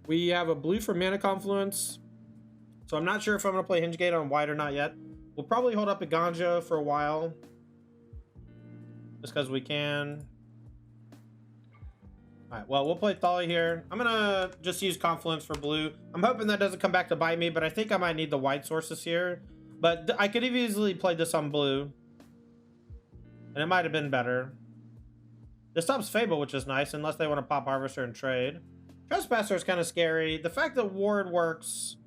We have a blue for Mana Confluence. So I'm not sure if I'm going to play Hengegate on white or not yet. We'll probably hold up Eiganjo for a while. Just because we can. Alright, well, we'll play Thalia here. I'm going to just use Confluence for blue. I'm hoping that doesn't come back to bite me, but I think I might need the white sources here. But I could have easily played this on blue. And it might have been better. This stops Fable, which is nice, unless they want to pop Harvester and trade. Trespasser is kind of scary. The fact that Ward works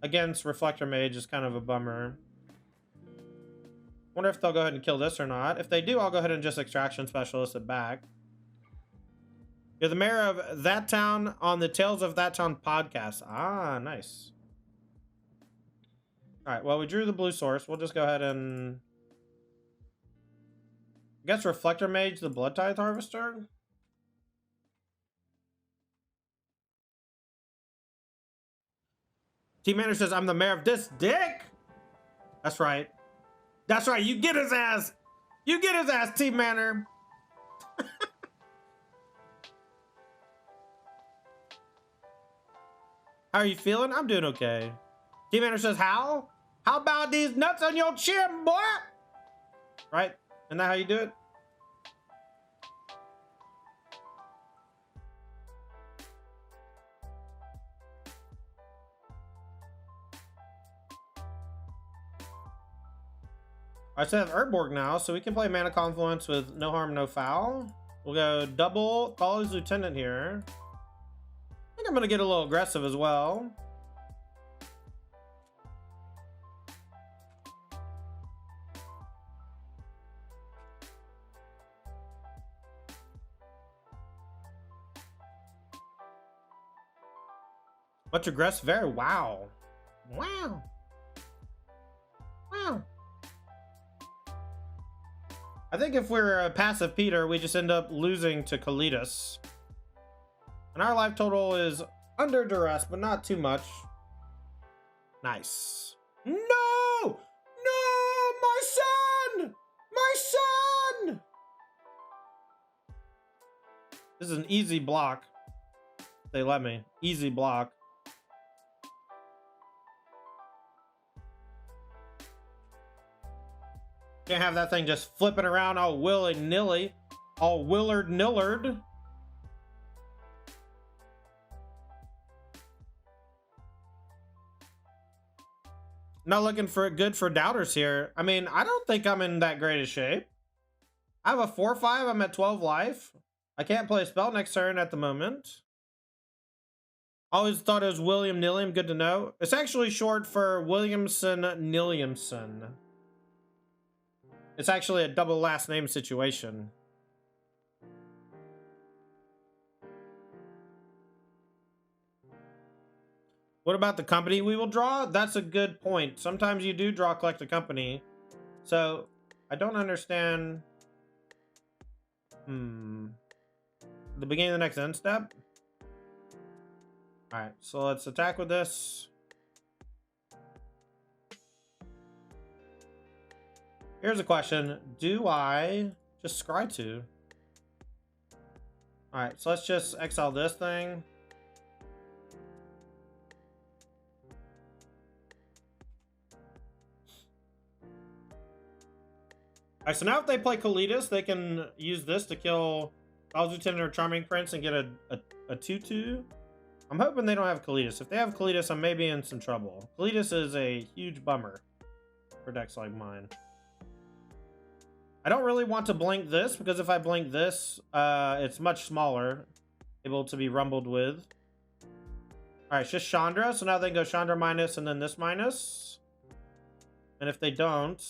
against Reflector Mage is kind of a bummer. Wonder if they'll go ahead and kill this or not. If they do, I'll go ahead and just Extraction Specialist it back. You're the mayor of That Town on the Tales of That Town podcast. Ah, nice. Alright, well, we drew the blue source. We'll just go ahead and... I guess Reflector Mage, the Blood Tithe Harvester? Team Manager says, I'm the mayor of this dick! That's right. That's right, you get his ass! You get his ass, Team Manager! How are you feeling? I'm doing okay. Team Manager says, how? How about these nuts on your chin, boy? Right? Isn't that how you do it? Alright, so I have Urborg now, so we can play Mana Confluence with no harm, no foul. We'll go double Thalia's Lieutenant here. I think I'm going to get a little aggressive as well. Much aggressive, very wow. Wow. Wow. I think if we're a passive Peter, we just end up losing to Kalitas. And our life total is under duress, but not too much. Nice. No! No! My son! My son! This is an easy block. They let me. Easy block. Can't have that thing just flipping around all willy-nilly. All Willard-nillard. Not looking for good for doubters here. I mean, I don't think I'm in that great a shape. I have a 4-5. I'm at 12 life. I can't play a spell next turn at the moment. Always thought it was William Nilliam. Good to know. It's actually short for Williamson Nilliamson. It's actually a double last name situation. What about the company we will draw? That's a good point. Sometimes you do draw collect a company. So I don't understand. The beginning of the next end step. All Alright, so let's attack with this. Here's a question. Do I just scry 2? Alright, so let's just exile this thing. Alright, so now if they play Kalitas, they can use this to kill Bow's Lieutenant or Charming Prince and get a 2-2. I'm hoping they don't have Kalitas. If they have Kalitas, I may be in some trouble. Kalitas is a huge bummer for decks like mine. I don't really want to blink this, because if I blink this, it's much smaller, able to be rumbled with. Alright, it's just Chandra, so now they can go Chandra minus and then this minus. And if they don't,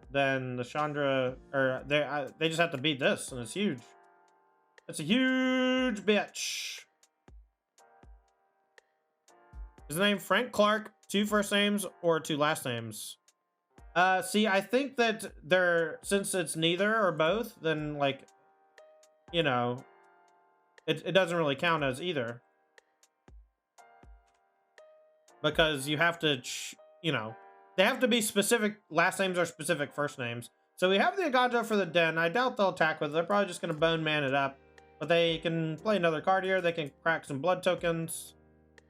then the Chandra, or they just have to beat this, and it's huge. It's a huge bitch. Is the name Frank Clark, 2 first names or 2 last names? See, I think that since it's neither or both, then, like, you know, it doesn't really count as either. Because you have to, you know, they have to be specific last names or specific first names. So we have the Eiganjo for the Den. I doubt they'll attack with it. They're probably just going to bone man it up. But they can play another card here. They can crack some blood tokens.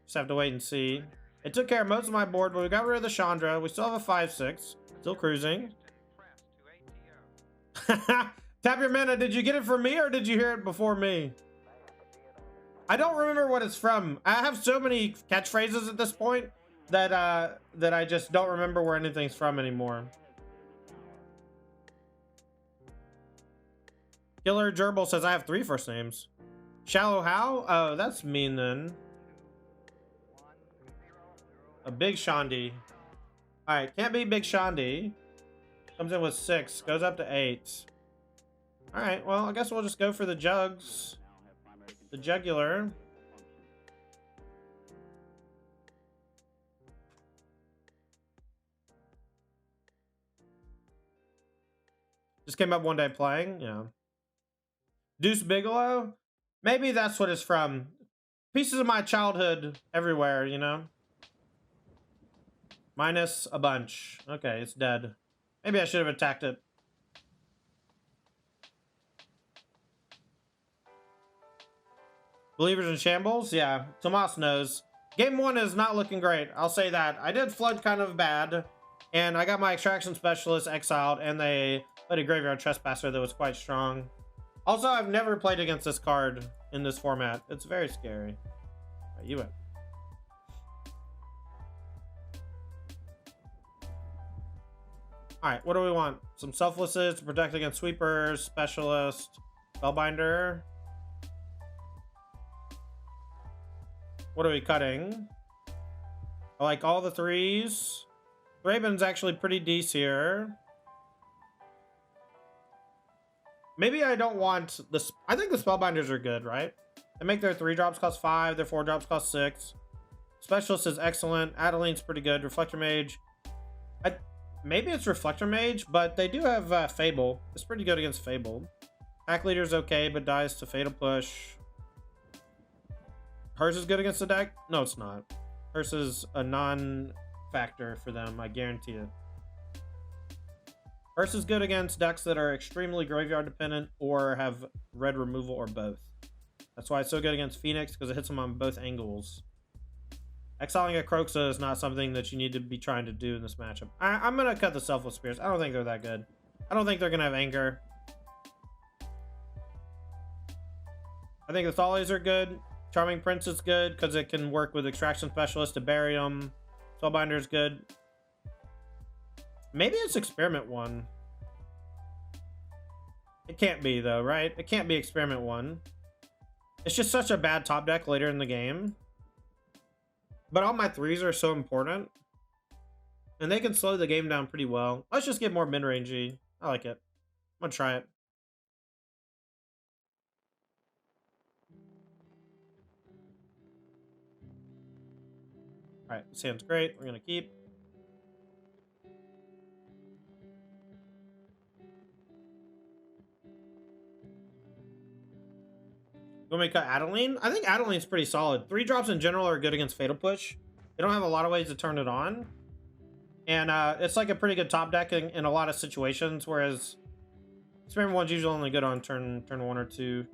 Just have to wait and see. It took care of most of my board, but we got rid of the Chandra. We still have a 5-6. Still cruising. Tap your mana. Did you get it from me or did you hear it before me? I don't remember what it's from. I have so many catchphrases at this point that I just don't remember where anything's from anymore. Killer Gerbil says I have 3 first names. Shallow How? Oh, that's mean then. A Big Shandi. Alright, can't be Big Shandi. Comes in with 6, goes up to 8. Alright, well, I guess we'll just go for the jugs. The jugular. Just came up one day playing, yeah. Deuce Bigelow? Maybe that's what it's from. Pieces of my childhood everywhere, you know? Minus a bunch. Okay, it's dead. Maybe I should have attacked it. Believers in Shambles? Yeah, Tomas knows. Game 1 is not looking great. I'll say that. I did flood kind of bad, and I got my Extraction Specialist exiled, and they played a Graveyard Trespasser that was quite strong. Also, I've never played against this card in this format. It's very scary. Right, you win. Alright, what do we want? Some Selflesses to protect against Sweepers, Specialist, Spellbinder. What are we cutting? I like all the 3s. Thraben's actually pretty decent here. Maybe I don't want this. I think the Spellbinders are good, right? They make their 3 drops cost 5, their 4 drops cost 6. Specialist is excellent. Adeline's pretty good. Reflector Mage. Maybe it's Reflector Mage, but they do have Fable. It's pretty good against Fable. Pack Leader's okay, but dies to Fatal Push. Hers is good against the deck? No, it's not. Hers is a non-factor for them, I guarantee it. Hers is good against decks that are extremely graveyard dependent or have red removal or both. That's why it's so good against Phoenix, because it hits them on both angles. Exiling a Croxa is not something that you need to be trying to do in this matchup. I'm going to cut the Selfless Spirits. I don't think they're that good. I don't think they're going to have anger. I think the Thalias are good. Charming Prince is good because it can work with Extraction Specialist to bury them. Spellbinder is good. Maybe it's Experiment 1. It can't be though, right? It can't be Experiment 1. It's just such a bad top deck later in the game. But all my 3s are so important. And they can slow the game down pretty well. Let's just get more mid-rangey. I like it. I'm gonna try it. Alright, this hand's great. We're gonna keep. When we cut Adeline, I think Adeline's pretty solid. 3-drops in general are good against Fatal Push. They don't have a lot of ways to turn it on. And it's like a pretty good top deck in a lot of situations, whereas Experiment 1's usually only good on turn 1 or 2.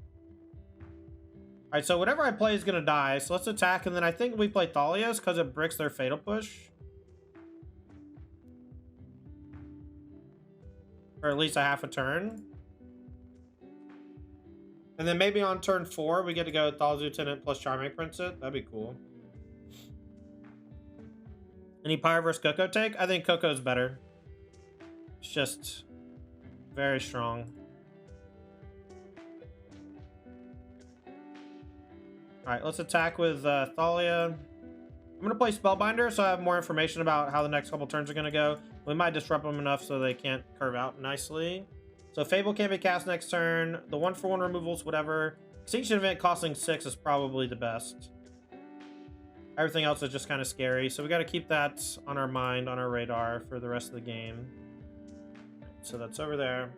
Alright, so whatever I play is going to die. So let's attack, and then I think we play Thalia's because it bricks their Fatal Push. Or at least a half a turn. And then maybe on turn 4, we get to go Thalia's Lieutenant plus Charming Prince it. That'd be cool. Any Pyre versus Coco take? I think Coco's better. It's just very strong. Alright, let's attack with Thalia. I'm going to play Spellbinder so I have more information about how the next couple turns are going to go. We might disrupt them enough so they can't curve out nicely. So Fable can't be cast next turn. The 1-for-1 removals, whatever. Extinction Event costing 6 is probably the best. Everything else is just kind of scary. So we got to keep that on our mind, on our radar for the rest of the game. So that's over there.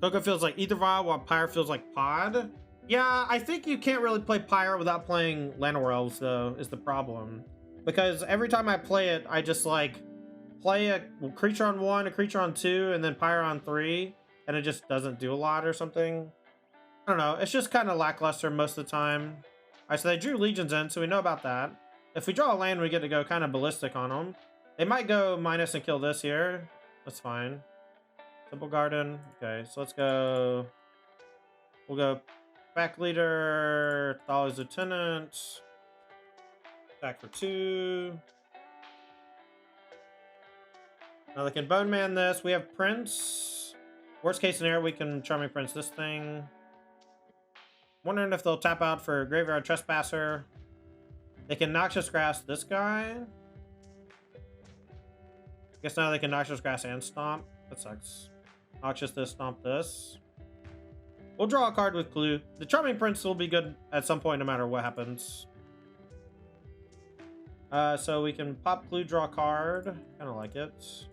Coco feels like Ether Vial, while Pyre feels like Pod. Yeah, I think you can't really play Pyre without playing Llanowar Elves, though, is the problem. Because every time I play it, I just, like, play a creature on 1, a creature on 2, and then Pyre on 3, and it just doesn't do a lot or something. I don't know. It's just kind of lackluster most of the time. Alright, so they drew Legions in, so we know about that. If we draw a land, we get to go kind of ballistic on them. They might go minus and kill this here. That's fine. Temple Garden. Okay, so let's go. We'll go back leader, Thalia's Lieutenant. Back for 2. Now they can Bone Man this. We have Prince. Worst case scenario, we can Charming Prince this thing. Wondering if they'll tap out for Graveyard Trespasser. They can Noxious Grass this guy. Guess now they can Noxious Grass and Stomp. That sucks. Noxious this, Stomp this. We'll draw a card with Clue. The Charming Prince will be good at some point no matter what happens. So we can pop Clue, draw a card. Kind of like it.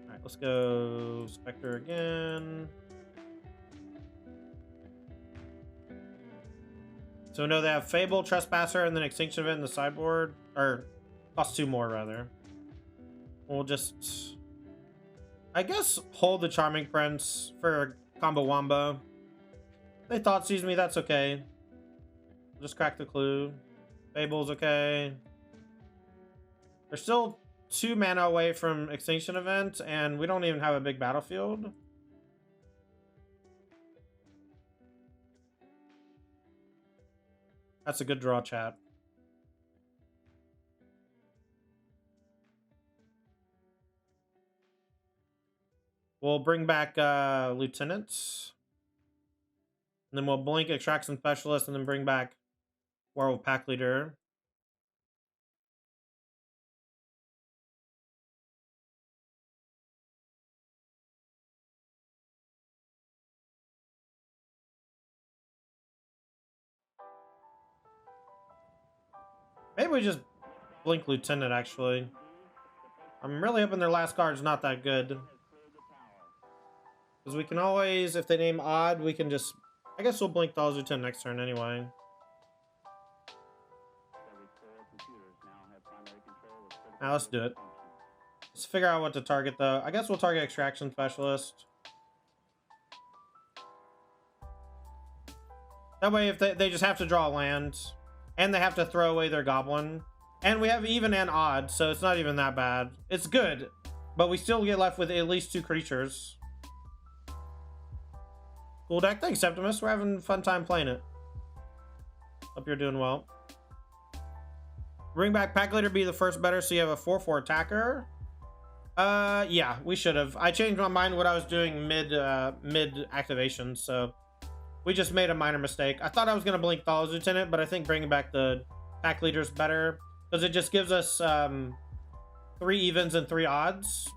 Alright, let's go Spectre again. So we know they have Fable, Trespasser, and then Extinction Event in the sideboard. Or, cost 2 more, rather. We'll just, I guess, hold the Charming Prince for a combo wombo. They thought sees me, that's okay. Just crack the Clue. Fable's okay. They're still 2 mana away from Extinction Event, and we don't even have a big battlefield. That's a good draw, chat. We'll bring back Lieutenants. And then we'll blink Extraction Specialist and then bring back Werewolf Pack Leader. Maybe we just blink Lieutenant, actually. I'm really hoping their last card's not that good. Because we can always, if they name odd, we can just... I guess we'll blink Thalia's Lieutenant next turn anyway. Now let's do it. Let's figure out what to target, though. I guess we'll target Extraction Specialist. That way, if they just have to draw a land, and they have to throw away their Goblin. And we have even and odd, so it's not even that bad. It's good, but we still get left with at least 2 creatures. Cool deck. Thanks, Septimus. We're having a fun time playing it. Hope you're doing well. Bring back Pack Leader, be the first better, so you have a 4/4 attacker. Yeah, we should have. I changed my mind what I was doing mid activation, so we just made a minor mistake. I thought I was going to blink Thalia's Lieutenant, but I think bringing back the Pack Leader is better, because it just gives us 3 evens and 3 odds.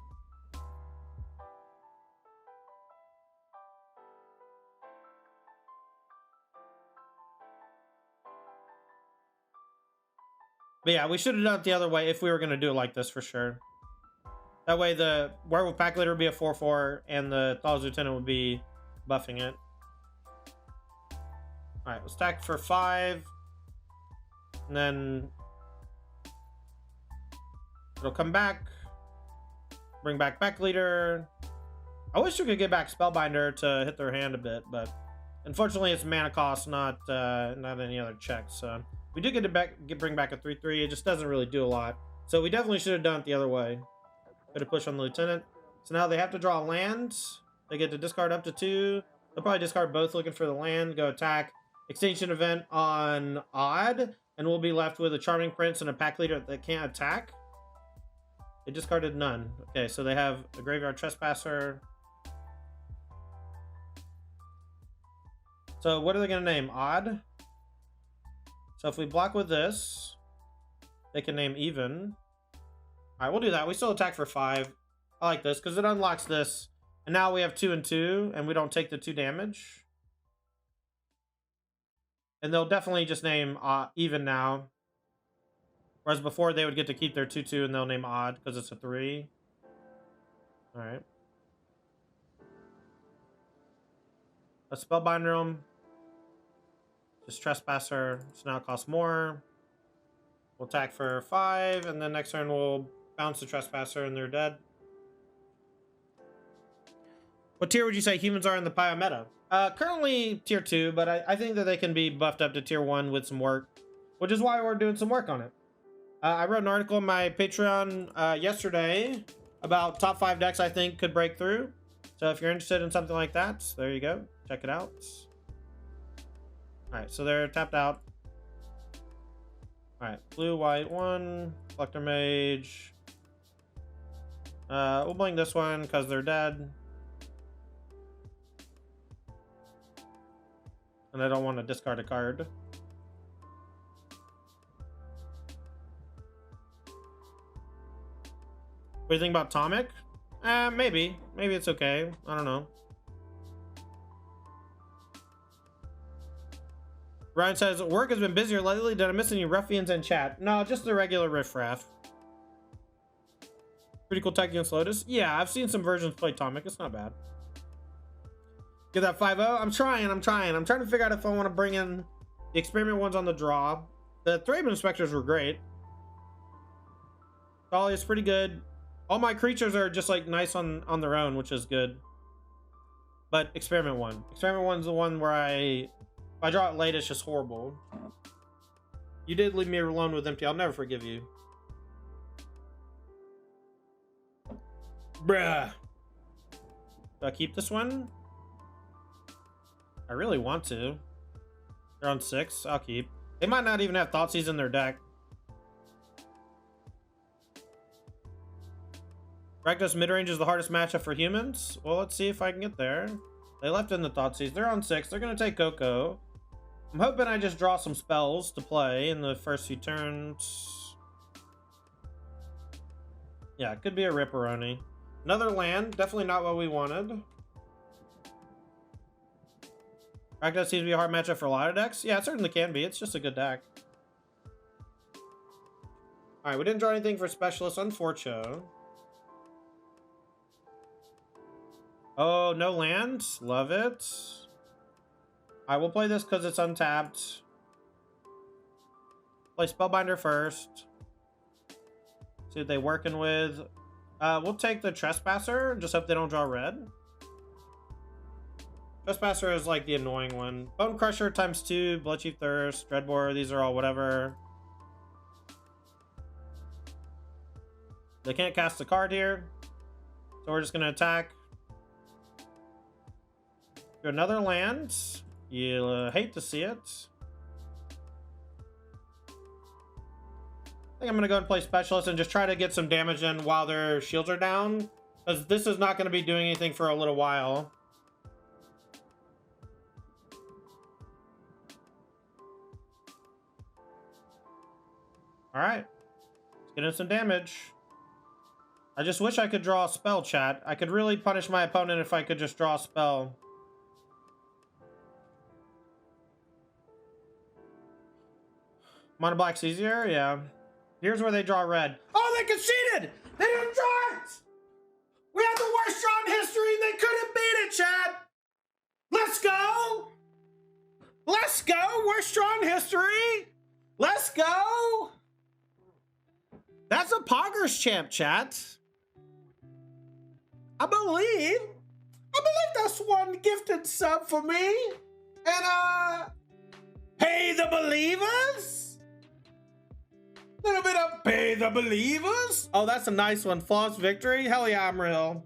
But yeah, we should have done it the other way if we were going to do it like this for sure. That way the Werewolf Pack Leader would be a 4/4 and the Thalia's Lieutenant would be buffing it. Alright, we'll stack for 5. And then it'll come back. Bring back Pack Leader. I wish we could get back Spellbinder to hit their hand a bit, but unfortunately it's mana cost, not any other checks. So we did get to bring back a 3/3. It just doesn't really do a lot. So we definitely should have done it the other way. Bit of push on the Lieutenant. So now they have to draw land. They get to discard up to 2. They'll probably discard both looking for the land. Go attack. Extinction event on Odd. And we'll be left with a Charming Prince and a Pack Leader that can't attack. They discarded none. Okay, so they have a Graveyard Trespasser. So what are they going to name? Odd? So if we block with this, they can name Even. Alright, we'll do that. We still attack for 5. I like this because it unlocks this. And now we have 2 and 2, and we don't take the 2 damage. And they'll definitely just name Even now. Whereas before they would get to keep their 2/2 and they'll name Odd because it's a 3. Alright. Let's Spellbinder them. Just Trespasser. So now it costs more. We'll attack for 5, and then next turn we'll bounce the Trespasser and they're dead. What tier would you say humans are in the Pio meta? Currently tier 2, but I think that they can be buffed up to tier 1 with some work, which is why we're doing some work on it. I wrote an article on my Patreon yesterday about top 5 decks I think could break through. So if you're interested in something like that, there you go. Check it out. Alright, so they're tapped out. Alright, blue, white, 1. Reflector Mage. We'll bling this one because they're dead. And I don't want to discard a card. What do you think about Atomic? Maybe. Maybe it's okay. I don't know. Ryan says, work has been busier lately. Did I miss any ruffians in chat? No, just the regular riffraff. Pretty cool tech against Lotus. Yeah, I've seen some versions play Atomic. It's not bad. Get that 5-0. I'm trying to figure out if I want to bring in the experiment ones on the draw. The Thraben Inspectors were great. Thalia's pretty good. All my creatures are just like nice on their own, which is good. But experiment 1. Experiment 1's the one where if I draw it late, it's just horrible. You did leave me alone with empty. I'll never forgive you. Bruh. Do I keep this one? I really want to. They're on 6. I'll keep. They might not even have Thoughtseize in their deck. Rakdos midrange is the hardest matchup for humans. Well, let's see if I can get there. They left in the Thoughtseize. They're on 6. They're going to take Coco. I'm hoping I just draw some spells to play in the first few turns. Yeah, it could be a Ripperoni. Another land. Definitely not what we wanted. Rakdos seems to be a hard matchup for a lot of decks. Yeah, it certainly can be. It's just a good deck. Alright, we didn't draw anything for Specialist, unfortunately. Oh, no land. Love it. Alright, we'll play this because it's untapped. Play Spellbinder first. See what they're working with. We'll take the Trespasser. Just hope they don't draw red. Trespasser is like the annoying one. Bone Crusher ×2, Bloodchief Thirst, Dreadbore, these are all whatever. They can't cast a card here. So we're just going to attack. Do another land. You'll hate to see it. I think I'm going to go and play Specialist and just try to get some damage in while their shields are down. Because this is not going to be doing anything for a little while. Alright. Let's get in some damage. I just wish I could draw a spell, chat. I could really punish my opponent if I could just draw a spell. Mono black's easier? Yeah. Here's where they draw red. Oh, they conceded! They didn't draw it! worst draw in history. Let's go. That's a Poggers champ, chat. I believe that's one gifted sub for me. And pay the believers. Little bit of pay the believers. Oh, that's a nice one. Flawless victory. Hell yeah, I'm real.